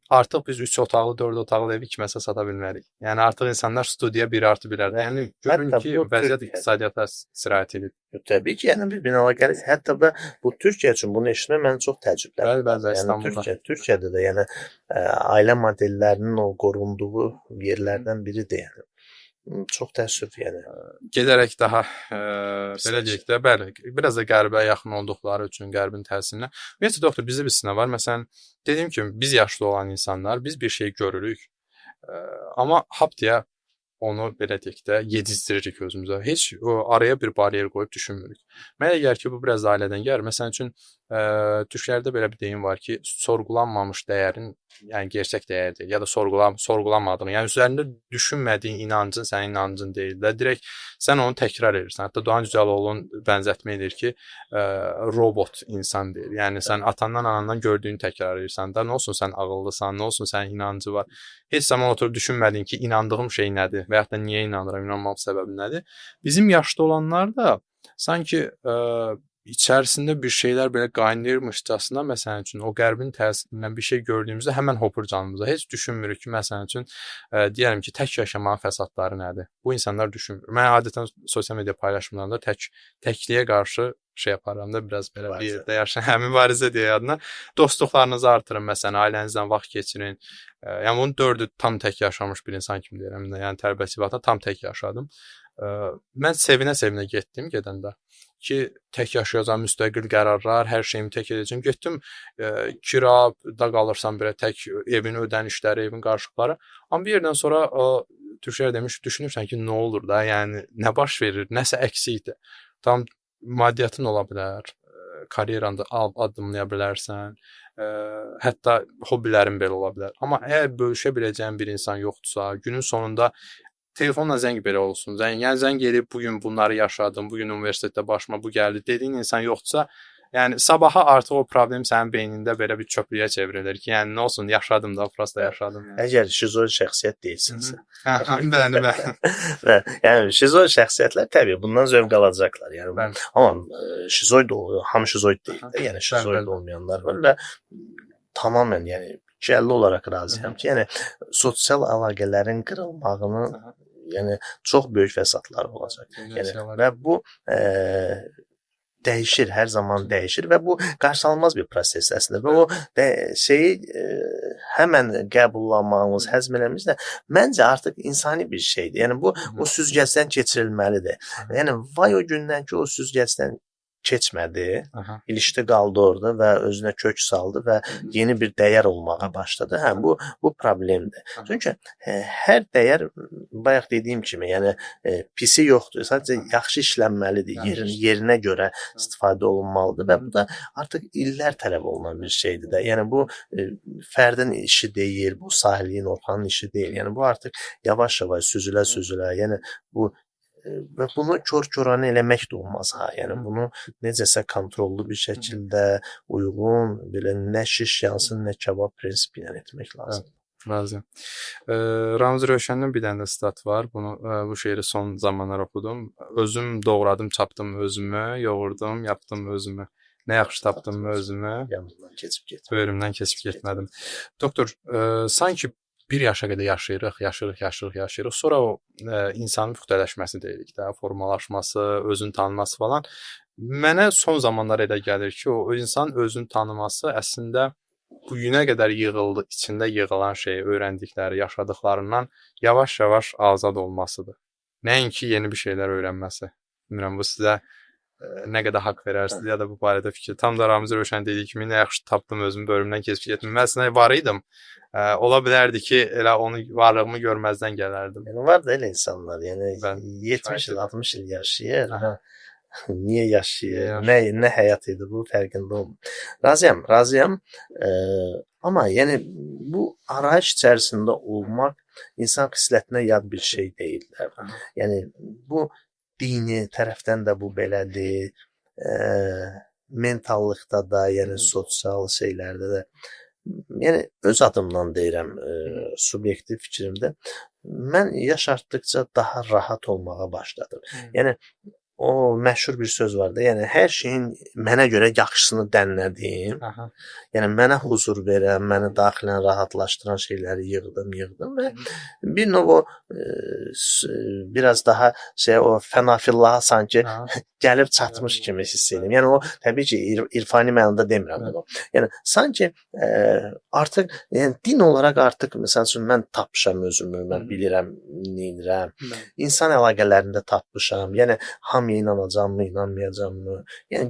Artıq biz 3 otaqlı, 4 otaqlı evi kiməsə sata bilmərik. Yəni artıq insanlar studiya 1+1-lərdə. Yəni görün ki, vəziyyət iqtisadiyyata sirayət edir. Təbii ki, yəni bir binalar gəlir. Hətta bu Türkiyə üçün bunu eşitmək məni çox təəccübləndirir. Bəli, İstanbulda. Türkiyədə də yəni ailə modellərinin o qorunduğu yerlərdən biridir yəni. Çox təəssüf yəni. Gedərək daha belə deyək də, bəli, biraz da qərbə yaxın olduqları üçün qərbin təsirinə. Ümumiyyətlə doktor, bizdə bir sinə var. Məsələn, dediyim kimi biz yaşlı olan insanlar, biz bir şey görürük. Amma hap deyə onu belə deyək də yedizdiririk özümüzə. Heç araya bir bariyer qoyub düşünmürük. Mənə gəlir ki, bu biraz ailədən gəlir. Məsələn üçün türklərdə belə bir deyim var ki, sorğulanmamış dəyərin, yəni gerçək dəyər deyil, ya da sorğulanmadığın, yəni üzərində düşünmədiyin inancın sənin inancın deyil də, direkt sən onu təkrar edirsən. Hətta Doğan Cüceloğlu'nun bənzətmə edir ki, robot insan deyil. Yəni sən atandan, anandan gördüyünü təkrar edirsən də, nə olsun sən ağıllısan, nə olsun sənin inancı var. Heç zaman oturub düşünmədin ki, inandığım şey nədir və yaxud da niyə inanıram, inanmam səbəbi nədir. Bizim yaşlı olanlar da sanki içərisində bir şeylər belə qaynayırmışcasına, məsələn üçün, o qərbin təsirindən bir şey gördüyümüzdə həmən hopur canımıza. Heç düşünmürük ki, məsələn üçün, deyəlim ki, tək yaşamağın fəsadları nədir? Bu insanlar düşünmür. Mən adətən sosial media paylaşımlarında təkliyə qarşı şey yaparam da, biraz belə bir yerdə yaşayan, hə, mübarizə deyə adına. Dostluqlarınızı artırın, məsələn, ailənizlə vaxt keçirin. Yəni bunu 4 il tam tək yaşamış bir insan kimi deyirəm. Yəni tərbiyyəsi vaxtında tam tək yaşadım. Mən sevinə-sevinə getdim gedəndə ki, tək yaşayacağam, müstəqil qərarlar, hər şeyimi tək edəcəm. Getdim, kirada qalırsan belə tək, evin ödənişləri, evin qarşılıqları. Amma bir yerdən sonra Türklər demiş, düşünürsən ki, nə olur da, yəni nə baş verir, nəsə əksikdir. Tam maddiyyatın ola bilər, karyeranda addımlaya bilərsən, hətta hobbilərin belə ola bilər. Amma əgər bölüşə biləcəyin bir insan yoxdursa, günün sonunda telefonla zəng belə olsun. Yəni zəng edib bu gün bunları yaşadım, bu gün universitetdə başıma bu gəldi dediyin insan yoxdursa, yəni sabaha artıq o problem sənin beynində belə bir çöplüyə çevrilir ki, yəni nə olsun, yaşadım da, prosta yaşadım. Yəni. Əgər şizoid şəxsiyyət deyilsinsə. Bəli. Və yəni şizoid şəxsiyyətlər təbii bundan zövq alacaqlar. Yəni bəli. Amma şizoid hamı şizoid deyil də, yəni şizoid olmayanlar var və tamamilə yəni 250 olaraq razıyam ki, yəni sosial əlaqələrin qırılmağının yəni çox böyük fəsadları olacaq. Yəni və bu dəyişir, hər zaman dəyişir və bu qarşılanmaz bir prosesdir əslində. Və o şeyi həmən qəbullanmağımız, həzm eləmemiz də məncə artıq insani bir şeydir. Yəni bu o süzgəcdən keçirilməlidir. Yəni vay o gündən ki, o süzgəcdən keçmədi, ilişdi qaldı orada və özünə kök saldı və yeni bir dəyər olmağa başladı. Hə, bu problemdir. Çünki hər dəyər bayaq dediyim kimi, yəni pisi yoxdur, sadəcə yaxşı işlənməlidir, yerinə görə istifadə olunmalıdır və bu da artıq illər tələb olunan bir şeydir də. Yəni bu fərdin işi deyil, bu sahiliyin, Orxanın işi deyil. Yəni bu artıq yavaş-yavaş süzülə, yəni bu və bunu kör-körənə eləmək də olmaz ha. Yəni bunu necəsə kontrollu bir şəkildə uyğun, belə nə şiş yansın, nə kebab prinsipi ilə etmək lazımdır. Razıyam. Ramiz Rövşənin bir dənə də stat var. Bu şeiri son zamanlar oxudum. Özüm doğradım, çapdım özümü, yoğurdum, yapdım özümü. Nə yaxşı tapdım özümü. Yanımdan keçib getmədim. Böyrümdən keçib getmədim. Doktor, sanki bir yaşa qədər yaşayırıq. Sonra o insanın püxtələşməsi deyirik də, formalaşması, özünü tanıması falan. Mənə son zamanlar elə gəlir ki, o insan özünü tanıması əslində bu günə qədər yığıldı, içində yığılan şeyi, öyrəndikləri, yaşadıklarından yavaş-yavaş azad olmasıdır. Nəinki yeni bir şeylər öyrənməsi. Bilmirəm, bu sizə nə qədər haqq verərsiniz ya da bu barədə fikir. Tam da Ramiz Rövşən dediyi kimi, nə yaxşı tapdım özümü, bölümdən keçib getdim. Mən əslində var idim. Ola bilərdi ki, elə onu varlığımı görməzdən gələrdim. Yəni var da elə insanlar, yəni 70 il, 60 il yaşayır. Niyə yaşayır? Nə həyat idi bu, fərqində olmur. Razıyam. Amma yəni bu arayış içərisində olmaq insan xislətinə yad bir şey deyil. Yəni bu dini tərəfdən də bu belədir. Mentallıqda da, yəni sosial şeylərdə də. Yəni öz adımdan deyirəm, subyektiv fikrimdə mən yaş artdıqca daha rahat olmağa başladım. Yəni o məşhur bir söz var da, yəni hər şeyin mənə görə yaxşısını dənlədim. Yəni mənə huzur verən, məni daxilən rahatlaşdıran şeyləri yığdım və bir növ o biraz daha o fənafillaha sanki gəlib çatmış kimi hiss edirəm. Yəni o təbii ki, irfani mənada demirəm bunu. Yəni sanki artıq din olaraq artıq məsəl üçün mən tapmışam özümü, mən bilirəm, neyirəm. İnsan əlaqələrində tapmışam. Yəni hamıya inanacağamı, inanmayacağamı. Yəni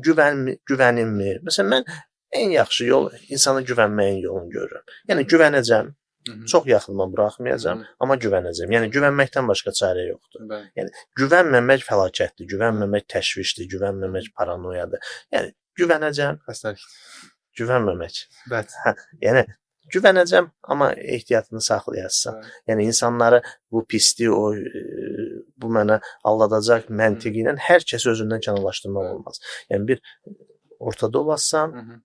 güvənimmi? Məsələn mən ən yaxşı yol insana güvənməyin yolunu görürəm. Yəni güvənəcəm. Çox yaxınıma buraxmayacağam, amma güvənəcəm. Yəni güvənməkdən başqa çarə yoxdur. Yəni güvənməmək fəlakətdir, güvənməmək təşvişdir, güvənməmək paranoyadır. Yəni güvənəcəm, güvənməmək. Yəni güvənəcəm, amma ehtiyatını saxlayasın. Yəni insanları bu pisliyi, bu mənə aldadacaq məntiqi ilə hər kəs özündən kənarlaşdırmaq olmaz. Yəni bir ortada olasan,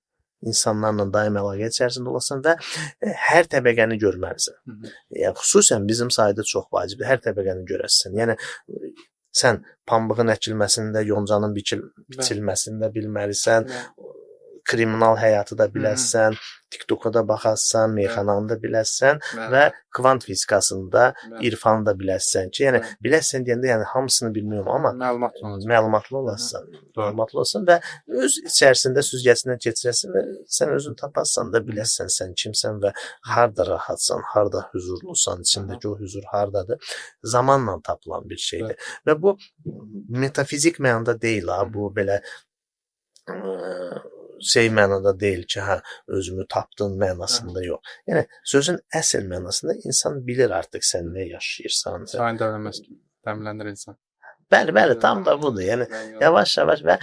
insanlarla daim əlaqə içərisində olasan və hər təbəqəni görməlisən. Yəni xüsusən bizim sayda çox vacibdir. Hər təbəqəni görəsən. Yəni sən pambığın əkilməsində, yoncanın biçilməsində bilməlisən, kriminal həyatı da biləsən, TikToka da baxasan, meyxananı da biləsən və kvant fizikasında irfanı da biləsən ki, yəni biləsən deyəndə yəni hamısını bilmirəm, amma məlumatlı olasan, məlumatlı olasan və öz içərisində süzgəsindən keçirəsən və sən özün tapasan da biləsən sən kimsən və harda rahatsan, harda huzurlusan, içindəki o huzur hardadır, zamanla tapılan bir şeydir. Və bu metafizik mənada deyil ha, bu belə şey mənada deyil ki, hə, özümü tapdın mənasında yox. Yəni, sözün əsl mənasında insan bilir artıq sən nə yaşayırsan. Çayın dəmləməz kimi, dəmlənir insan. Bəli, tam da budur. Yəni, yavaş-yavaş və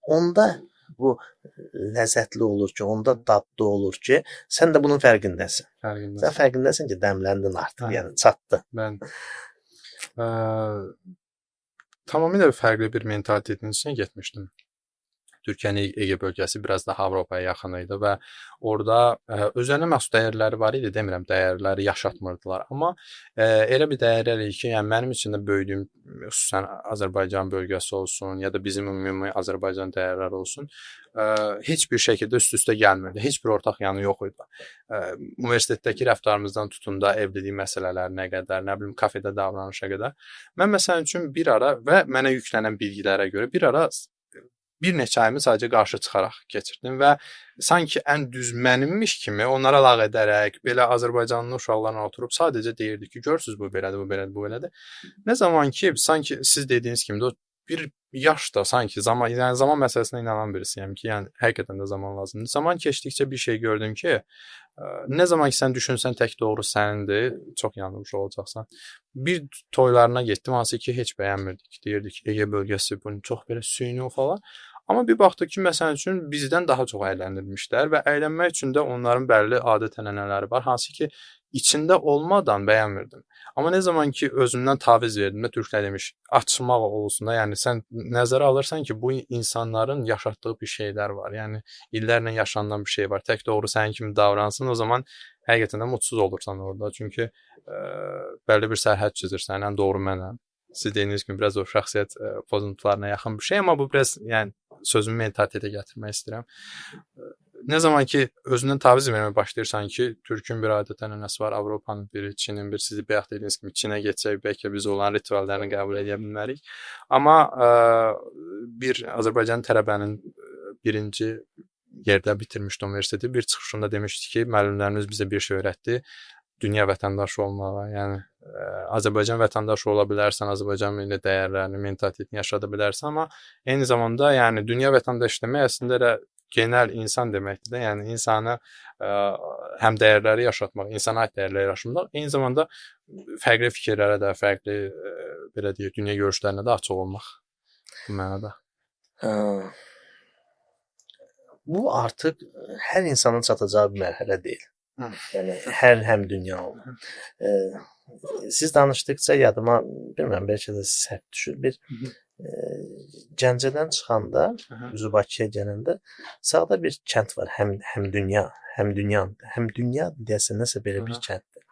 onda bu ləzzətli olur ki, onda dadlı olur ki, sən də bunun fərqindəsən. Sən fərqindəsən ki, dəmləndin artıq, yəni çatdı. Mən tamamilə fərqli bir mentalitetin içine getmişdim. Türkiyənin Ege bölgəsi biraz daha Avropaya yaxın idi və orada özünə məxsus dəyərləri var idi, demirəm dəyərləri yaşatmırdılar. Amma elə bir dəyərlər idi ki, yəni mənim üçün də böyüdüyüm, xüsusən Azərbaycan bölgəsi olsun ya da bizim ümumi Azərbaycan dəyərləri olsun, heç bir şəkildə üst-üstə gəlmirdi. Heç bir ortaq yanı yox idi. Universitetdəki rəftarımızdan tutun da evlilik məsələlərinə qədər, nə bilim kafedə davranışa qədər. Mən məsəl üçün bir ara və mənə yüklənən bilgilərə görə bir ara bir neçə ayımı sadəcə qarşı çıxaraq keçirdim və sanki ən düz mənimmiş kimi onlara lağ edərək, belə Azərbaycanlı uşaqlarla oturub sadəcə deyirdi ki, görürsüz bu belədir, bu belədir, bu belədir. Nə zaman ki, sanki siz dediyiniz kimi də bir yaş da sanki zaman, yəni zaman məsələsinə inanan birisiyəm ki, yəni həqiqətən də zaman lazımdır. Zaman keçdikcə bir şey gördüm ki, nə zaman ki sən düşünsən tək doğru sənindir, çox yanılmış olacaqsan. Bir toylarına getdim, hansı ki heç bəyənmirdik. Deyirdik ki, Ege bölgəsi bunu çox belə süni falan. Amma bir baxdıq ki, məsəl üçün bizdən daha çox əyləndirmişlər və əylənmək üçün də onların bəlli adət-ənənələri var, hansı ki içində olmadan bəyənmirdim. Amma nə zaman ki özümdən taviz verdim və türklər demiş, açmaq olsun da, yəni sən nəzərə alırsan ki, bu insanların yaşatdığı bir şeylər var. Yəni illərlə yaşanılan bir şey var. Tək doğru sənin kimi davransın, o zaman həqiqətən də mutsuz olursan orada. Çünki bəlli bir sərhəd çizirsən, ən doğru mənəm. Siz dediyiniz kimi biraz o şəxsiyyət pozuntularına yaxın bir şey, amma bu biraz yəni sözümü mentalitetə gətirmək istəyirəm. Nə zaman ki özündən taviz verməyə başlayırsan ki, Türkün bir adət-ənənəsi var, Avropanın biri, Çinin bir, sizi bayaq dediyiniz kimi Çinə getsək, bəlkə biz olan rituallarını qəbul edə bilmərik. Amma bir Azərbaycan tələbənin birinci yerdə bitirmişdi universiteti, bir çıxışında demişdi ki, müəllimlərimiz bizə bir şey öyrətdi, dünya vətəndaşı olmağa, yəni Azərbaycan vətəndaşı ola bilərsən, Azərbaycan milli dəyərlərini, mentalitetini yaşada bilərsən, amma eyni zamanda yəni dünya vətəndaşı demək əslində elə genel insan deməkdir də, yəni insanı həm dəyərləri yaşatmaq, insana aid dəyərləri yaşatmaq, eyni zamanda fərqli fikirlərə də, fərqli belə deyək, dünya görüşlərinə də açıq olmaq bu mənada. Bu artıq hər insanın çatacağı bir mərhələ deyil. Yəni həm dünya olur. Siz danışdıqca yadıma, bilmirəm, bəlkə də səhv düşür, bir Gəncədən çıxanda, üzü Bakıya gələndə sağda bir kənd var, həm dünya deyəsən nəsə belə bir kənddir.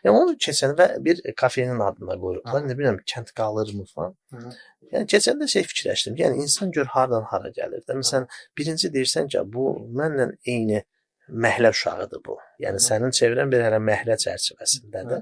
Yəni onu keçən və bir kafenin adına qoyublar. Ne bilmirəm, kənd qalırmı falan. Yəni keçəndə şey fikirləşdim. Yəni insan gör hardan hara gəlir. Məsələn, birinci deyirsən ki, bu mənlə eyni məhlə uşağıdır bu. Yəni sənin çevrən bir hələ məhlə çərçivəsindədir.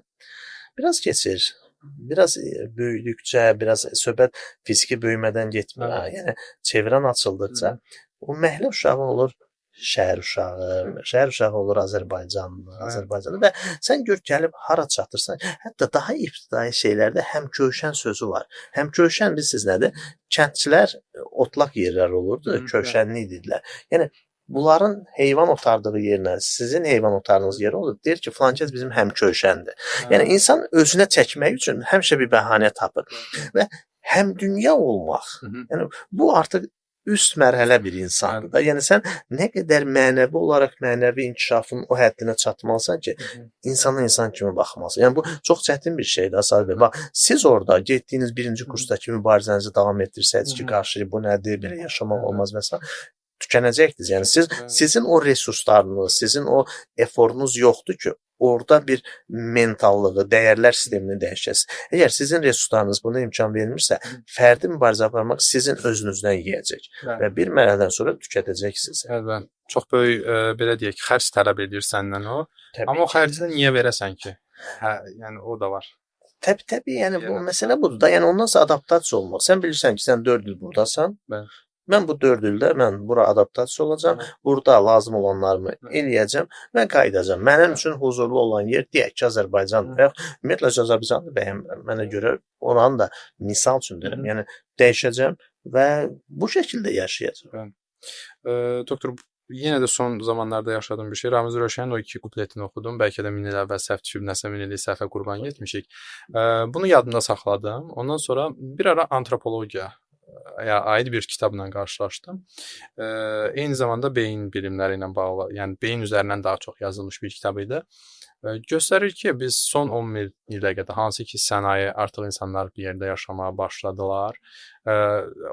Biraz keçir. Biraz böyüdükcə, biraz söhbət fiziki böyümədən getmir. Yəni çevrən açıldıqca o məhlə uşağı olur şəhər uşağı olur Azərbaycanlı və sən gör gəlib hara çatırsan, hətta daha ibtidai şeylərdə həmköşən sözü var. Həmköşən bilirsiniz nədir? Kəndçilər otlaq yerlər olurdu, köşənli idilər. Yəni bunların heyvan otardığı yerlə sizin heyvan otardığınız yer olur. Deyir ki, filankəs bizim həmköşəndir. Yəni insan özünə çəkmək üçün həmişə bir bəhanə tapır və həm dünya olmaq. Yəni bu artıq üst mərhələ bir insandır da. Yəni sən nə qədər mənəvi olaraq mənəvi inkişafın o həddinə çatmalısan ki, insana insan kimi baxmalısan. Yəni bu çox çətin bir şeydir Asad bəy. Bax, siz orada getdiyiniz birinci kursdakı mübarizənizi davam etdirsəydiniz ki, qarşı bu nədir, belə yaşamaq olmaz məsələn. tükənəcəkdir. Yəni sizin o resurslarınız, sizin o eforunuz yoxdur ki, orada bir mentallığı, dəyərlər sistemini dəyişəsiniz. Əgər sizin resurslarınız buna imkan vermirsə, fərdi mübarizə aparmaq sizin özünüzdən yeyəcək və bir mərhələdən sonra tükətəcəksiniz. Bəli. Çox böyük belə deyək, xərc tələb edir səndən o. Təbii Amma o ki. xərci də niyə verəsən ki? Hə, yəni o da var. Təbii, yəni bu məsələ budur da. Yəni ondan sonra adaptasiya olmaq. Sən bilirsən ki, sən 4 il burdasan. Bəli. Mən bu 4 ildə mən bura adaptasiya olacağam. Burada lazım olanlarımı eləyəcəm və qayıdacağam. Mənim üçün huzurlu olan yer deyək ki, Azərbaycandır. Və ümumiyyətlə Azərbaycanı bəyənmirəm. Mənə görə oranı da misal üçün deyirəm. Yəni dəyişəcəm və bu şəkildə yaşayacağam. Doktor, yenə də son zamanlarda yaşadığım bir şey. Ramiz Röşənin o 2 kupletini oxudum. Bəlkə də 1000 il əvvəl səhv düşüb, nəsə 1000 illik səhvə qurban getmişik. Bunu yadımda saxladım. Ondan sonra bir ara antropologiyaya aid bir kitabla qarşılaşdım. Eyni zamanda beyin bilimləri ilə bağlı, yəni beyin üzərindən daha çox yazılmış bir kitab idi. Göstərir ki, biz son 10 ilə qədər hansı ki sənaye artıq insanlar bir yerdə yaşamağa başladılar.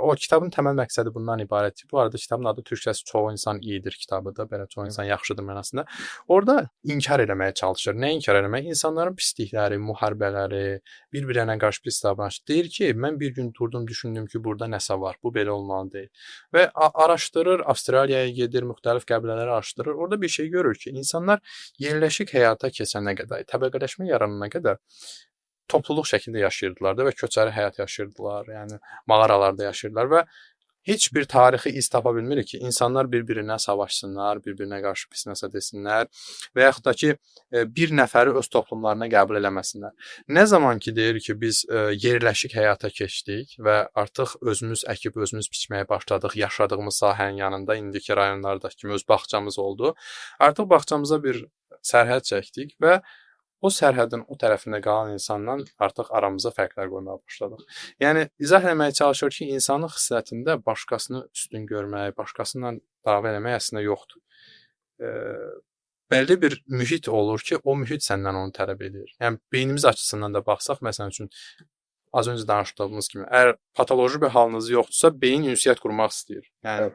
O kitabın təməl məqsədi bundan ibarətdir. Bu arada kitabın adı türkçəsi Çoğu insan iyidir kitabıdır. Belə çoğu insan yaxşıdır mənasında. Orada inkar eləməyə çalışır. Nə inkar eləmək? İnsanların pislikləri, müharibələri, bir-birinə qarşı pis davranışı. Deyir ki, mən bir gün durdum, düşündüm ki, burada nəsə var. Bu belə olmalı deyil. Və araşdırır, Avstraliyaya gedir, müxtəlif qəbilələri araşdırır. Orada bir şey görür ki, insanlar yerləşik həyata keçənə qədər, təbəqələşmə yaranana qədər topluluq şəklində yaşayırdılar da və köçəri həyat yaşayırdılar. Yəni mağaralarda yaşayırdılar və heç bir tarixi iz tapa bilmirik ki, insanlar bir-birinə savaşsınlar, bir-birinə qarşı pis nəsə desinlər və yaxud da ki, bir nəfəri öz toplumlarına qəbul eləməsinlər. Nə zaman ki, deyir ki, biz yerləşik həyata keçdik və artıq özümüz əkib, özümüz biçməyə başladıq, yaşadığımız sahənin yanında, indiki rayonlardakı kimi öz bağçamız oldu. Artıq bağçamıza bir sərhəd çəkdik və o sərhədin o tərəfində qalan insandan artıq aramıza fərqlər qoymaya başladıq. Yəni izah etməyə çalışır ki, insanın xislətində başqasını üstün görmək, başqasıyla dava eləmək əslində yoxdur. Bəlli bir mühit olur ki, o mühit səndən onu tələb edir. Yəni beynimiz açısından da baxsaq, məsəl üçün az öncə danışdığımız kimi, əgər patoloji bir halınız yoxdursa, beyin ünsiyyət qurmaq istəyir. Yəni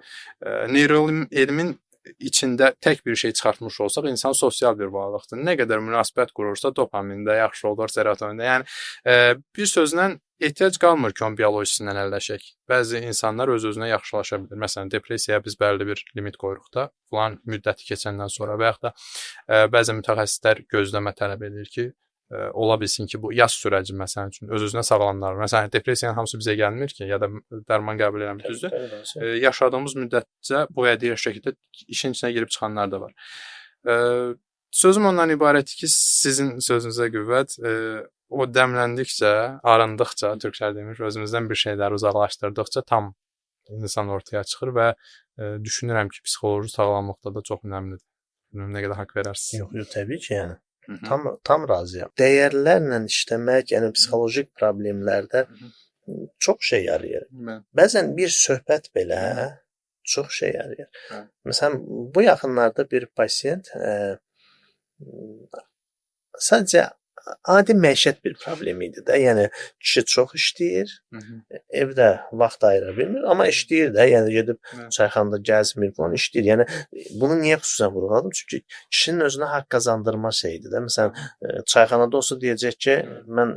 neuroelmin içində tək bir şey çıxartmış olsaq, insan sosial bir varlıqdır. Nə qədər münasibət qurursa, dopamin də yaxşı olur, serotonin də. Yəni bir sözlə ehtiyac qalmır ki, onun biologisindən əlləşək. Bəzi insanlar öz-özünə yaxşılaşa bilir. Məsələn, depressiyaya biz bəlli bir limit qoyuruq da, falan müddəti keçəndən sonra və yaxud da bəzi mütəxəssislər gözləmə tələb edir ki, ola bilsin ki, bu yas sürəci məsələn üçün öz-özünə sağalanlar. Məsələn, depressiyanın hamısı bizə gəlmir ki, ya da dərman qəbul eləmir, düzdür? Yaşadığımız müddətcə bu vədiyyət şəkildə işin içinə girib çıxanlar da var. Sözüm ondan ibarətdir ki, sizin sözünüzə qüvvət, o dəmləndikcə, arındıqca, türklər demir, özümüzdən bir şeyləri uzaqlaşdırdıqca tam insan ortaya çıxır və düşünürəm ki, psixoloji sağlamlıqda da çox önəmlidir. Bilmirəm nə qədər haqq verərsiniz. Yox, təbii ki, yəni. Tam razıyam. Dəyərlərlə işləmək, yəni psixolojik problemlərdə çox şey yarayır. Bəzən bir söhbət belə çox şey yarayır. Məsələn, bu yaxınlarda bir pasiyent sadəcə adi məişət bir problemi idi də. Yəni kişi çox işləyir, evdə vaxt ayıra bilmir, amma işləyir də. Yəni gedib çayxanada gəzmir, falan işləyir. Yəni bunu niyə xüsusən vurğuladım? Çünki kişinin özünə haqq qazandırma şeyidir də. Məsələn, çayxanada olsa deyəcək ki, mən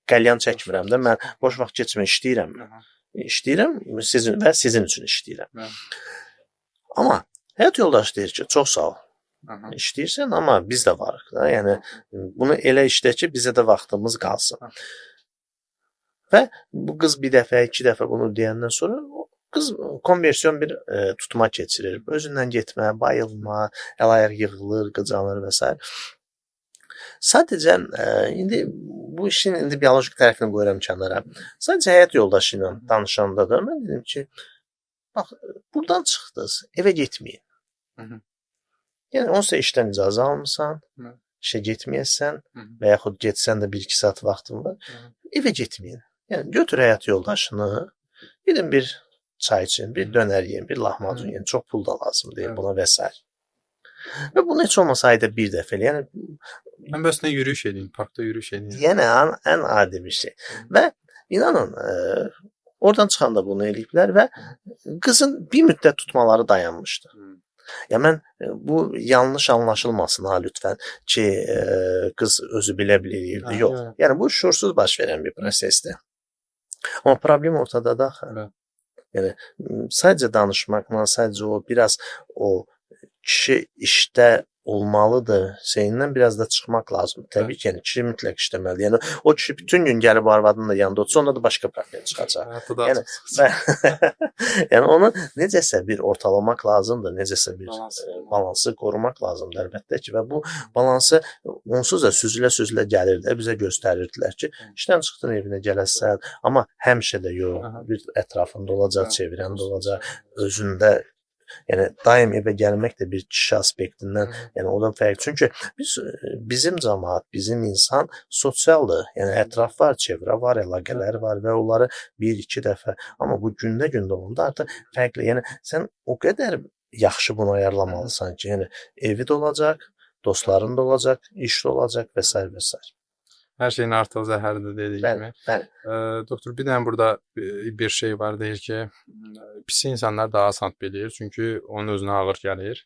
qəlyan çəkmirəm də, mən boş vaxt keçmə işləyirəm. İşləyirəm sizin üçün işləyirəm. Amma həyat yoldaşı deyir ki, çox sağ ol. İşləyirsən, amma biz də varıq da. Yəni bunu elə işlə ki, bizə də vaxtımız qalsın. Və bu qız bir dəfə, 2 dəfə bunu deyəndən sonra qız konversiyon bir tutma keçirir. Özündən getmə, bayılma, əl-ayaq yığılır, qıcanır və s. Sadəcə indi bu işin bioloji tərəfini qoyuram kənara. Sadəcə həyat yoldaşı ilə danışanda da mən dedim ki, bax, buradan çıxdınız, evə getməyin. Yəni, onsa işdən icazə almısan, işə getməyəsən və yaxud getsən də 1-2 saat vaxtın var, evə getməyin. Yəni, götür həyat yoldaşını, gidin bir çay için, bir dönər yeyin, bir lahmacun yeyin, çox pul da lazım deyil buna və s. Və bunu heç olmasa ayda bir dəfə elə. Yəni, mən bəsnə yürüyüş edeyim, parkda yürüyüş edeyim. Yəni, ən adi bir şey. Və inanın, Oradan çıxanda bunu eləyiblər və qızın bir müddət tutmaları dayanmışdı. Ya mən bu yanlış anlaşılmasın ha lütfən ki, qız özü bilə-bilə yox. Yəni bu şuursuz baş verən bir prosesdir. Amma problem ortadadır axı. Evet. Yəni sadəcə danışmaqla, sadəcə o biraz o kişi işdə olmalıdır. Şeyindən biraz da çıxmaq lazımdır. Təbii ki, yəni kişi mütləq işləməlidir. Yəni o kişi bütün gün gəlib arvadının da yanında otursa, onda da başqa problem çıxacaq. Yəni yəni onu necəsə bir ortalamaq lazımdır, necəsə bir balansı qorumaq lazımdır əlbəttə ki, və bu balansı onsuz da süzülə-süzülə gəlir də bizə göstərirdilər ki, işdən çıxdın evinə gələsən, amma həmişə də yox, bir ətrafında olacaq, çevirəndə olacaq, özündə. Yəni daim evə gəlmək də bir kişi aspektindən, yəni o da fərqli. Çünki bizim cəmaət, bizim insan sosialdır. Yəni ətraf var, çevrə var, əlaqələr var və onları 1-2 dəfə, amma bu gündə olanda artıq fərqli. Yəni sən o qədər yaxşı bunu ayarlamalısan ki, yəni evi də olacaq, dostların da olacaq, iş də olacaq və s. və s. Hər şeyin artıq zəhəridir dediyi kimi. Bəli. Doktor, bir dənə burada bir şey var, deyir ki, pis insanlar daha asan bilir, çünki onun özünə ağır gəlir.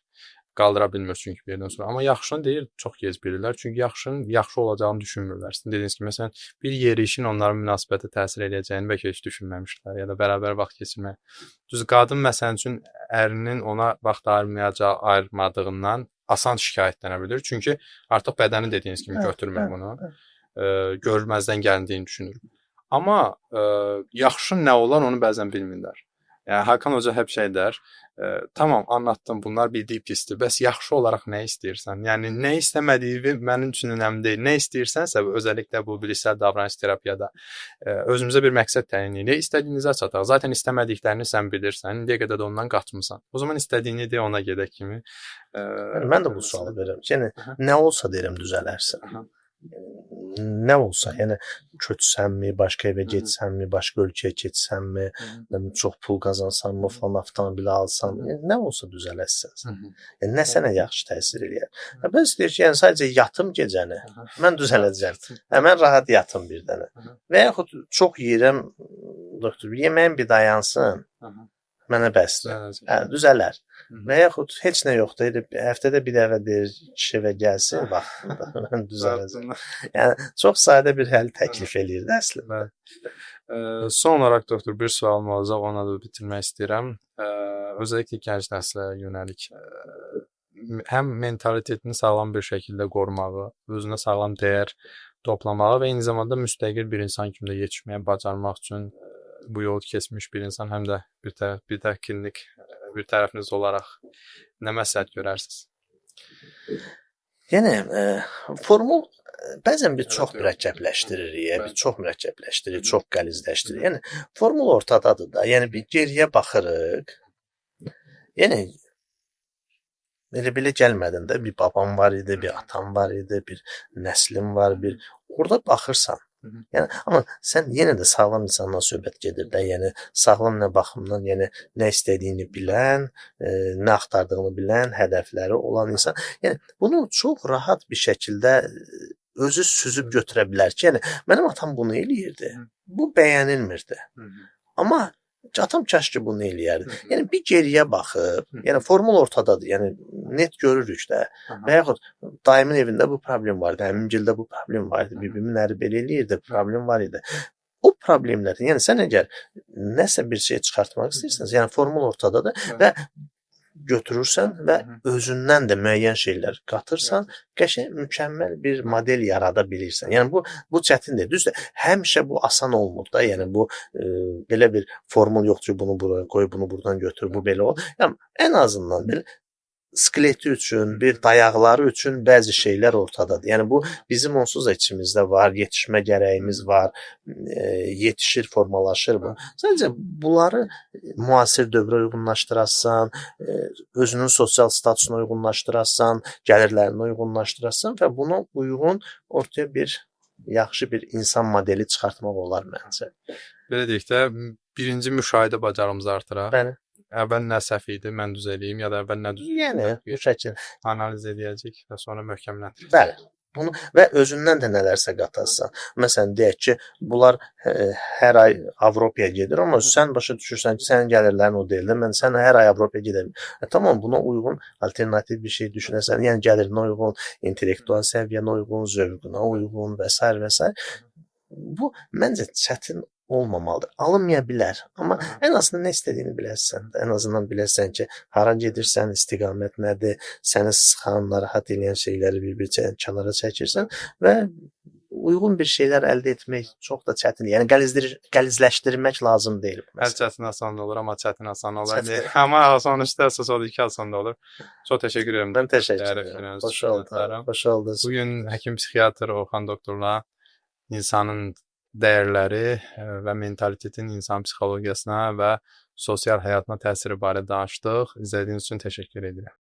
Qaldıra bilmir çünki bir yerdən sonra. Amma yaxşını deyir, çox gec bilirlər. Çünki yaxşının yaxşı olacağını düşünmürlər. Sizin dediyiniz kimi, məsələn, bir yerişin onların münasibətə təsir edəcəyini bəlkə heç düşünməmişlər ya da bərabər vaxt keçirmək. Düz qadın məsələn üçün ərinin ona vaxt ayırmadığından asan şikayətlənə bilir. Çünki artıq bədəni dediyiniz kimi götürmür bunu. Görməzdən gəldiyini düşünür. Amma yaxşı nə olan onu bəzən bilmirlər. Yəni Hakan Hoca hep şey der, tamam anlattım, bunlar bildiyi pisdir. Bəs yaxşı olaraq nə istəyirsən? Yəni nə istəmədiyi mənim üçün önəmli deyil. Nə istəyirsənsə, özəlliklə bu bilişsel davranış terapiyada özümüzə bir məqsəd təyin edirik. İstədiyinizə çataq. Zaten istəmədiklərini sən bilirsən. İndiyə qədər də ondan qaçmısan. O zaman istədiyini de ona gedək kimi. Mən də bu sualı verirəm. Yəni nə olsa deyirəm düzələrsən. Nə olsa, yəni köçsənmi, başqa evə getsənmi, başqa ölkəyə keçsənmi, çox pul qazansanmı, falan avtomobil alsan, nə olsa düzələsən. Yəni nə sənə yaxşı təsir eləyər. Bəs deyir ki, yəni sadəcə yatım gecəni, mən düzələcəm. Mən rahat yatım bir dənə. Və yaxud çox yeyirəm, doktor, yeməyin bir dayansın. Mənə bəsdir. Düzələr. Və yaxud heç nə yoxdur. Həftədə bir dəfə deyir, kişi evə gəlsin, vaxtında mən düzələcəm. Yəni çox sadə bir həll təklif eləyirdi əslində. Son olaraq doktor bir sualım olacaq, ona da bitirmək istəyirəm. Özəlliklə gənc nəslə yönəlik həm mentalitetini sağlam bir şəkildə qorumağı, özünə sağlam dəyər toplamağı və eyni zamanda müstəqil bir insan kimi də yetişməyə bacarmaq üçün bu yolu keçmiş bir insan, həm də bir kinlik bir tərəfiniz olaraq nə məsləhət görərsiniz? Yəni formul bəzən bir çox mürəkkəbləşdiririk, çox qəlizləşdiririk. Yəni formul ortadadır da. Yəni bir geriyə baxırıq. Yəni elə gəlmədin də bir babam var idi, bir atam var idi, bir nəslim var, bir orada baxırsan. Yəni amma sən yenə də sağlam insandan söhbət gedir də. Yəni sağlam nə baxımdan, yəni nə istədiyini bilən, nə axtardığını bilən, hədəfləri olan insan. Yəni bunu çox rahat bir şəkildə özü süzüb götürə bilər ki, yəni mənim atam bunu eləyirdi. Bu bəyənilmirdi. Amma atam kaş ki bunu eləyərdi. Yəni bir geriyə baxıb, yəni formul ortadadır. Yəni net görürük də. Və yaxud dayımın evində bu problem vardı, əmimgildə bu problem vardı, bibimin əri belə eləyirdi, problem var idi. O problemlərdən, yəni sən əgər nəsə bir şey çıxartmaq istəyirsiniz, yəni formul ortadadır və götürürsən və özündən də müəyyən şeylər qatırsan, qəşəng mükəmməl bir model yarada bilirsən. Yəni bu çətindir. Düzdür, həmişə bu asan olmur da. Yəni bu belə bir formul yoxdur ki, bunu buraya qoy, bunu buradan götür, bu belə ol. Yəni ən azından belə skeleti üçün, bir dayaqları üçün bəzi şeylər ortadadır. Yəni bu bizim onsuz da içimizdə var, yetişmə gərəyimiz var, yetişir, formalaşır bu. Sadəcə bunları müasir dövrə uyğunlaşdırasan, özünün sosial statusuna uyğunlaşdırasan, gəlirlərinə uyğunlaşdırasan və buna uyğun ortaya bir yaxşı bir insan modeli çıxartmaq olar məncə. Belə deyək də, birinci müşahidə bacarığımızı artıraq. Bəli. Əvvəl nə səhv idi, mən düzələyim ya da əvvəl nə düzələyim. Yəni bu şəkil analiz edəcək və sonra möhkəmləndirəcək. Bəli. Bunu və özündən də nələrsə qatarsan. Məsələn, deyək ki, bunlar hər ay Avropaya gedir, amma sən başa düşürsən ki, sənin gəlirlərin o deyil. Sən hər ay Avropaya gedə bilmirsən. Tamam, buna uyğun alternativ bir şey düşünəsən, yəni gəlirinə uyğun, intellektual səviyyənə uyğun, zövqünə uyğun və s. və s. Bu məncə çətin olmamalıdır. Alınmaya bilər, amma ən azından nə istədiyini biləsən də, ən azından biləsən ki, hara gedirsən, istiqamət nədir, səni sıxan, narahat edən şeyləri bir-bir kənara çəkirsən və uyğun bir şeylər əldə etmək çox da çətin. Yəni qəlizləşdirmək lazım deyil. Hər çətin asan da olur, amma çətin asan olar. Çətin. Amma sonuçta əsas odur ki, asan da olur. Çox təşəkkür edirəm. Mən təşəkkür Dəyərli edirəm. fikriniz Xoş üçün oldu. minnətdaram. Xoş oldunuz. Bugün həkim psixiatr Orxan doktorla insanın dəyərləri və mentalitetin insan psixologiyasına və sosial həyatına təsiri barədə danışdıq. İzlədiyiniz üçün təşəkkür edirəm.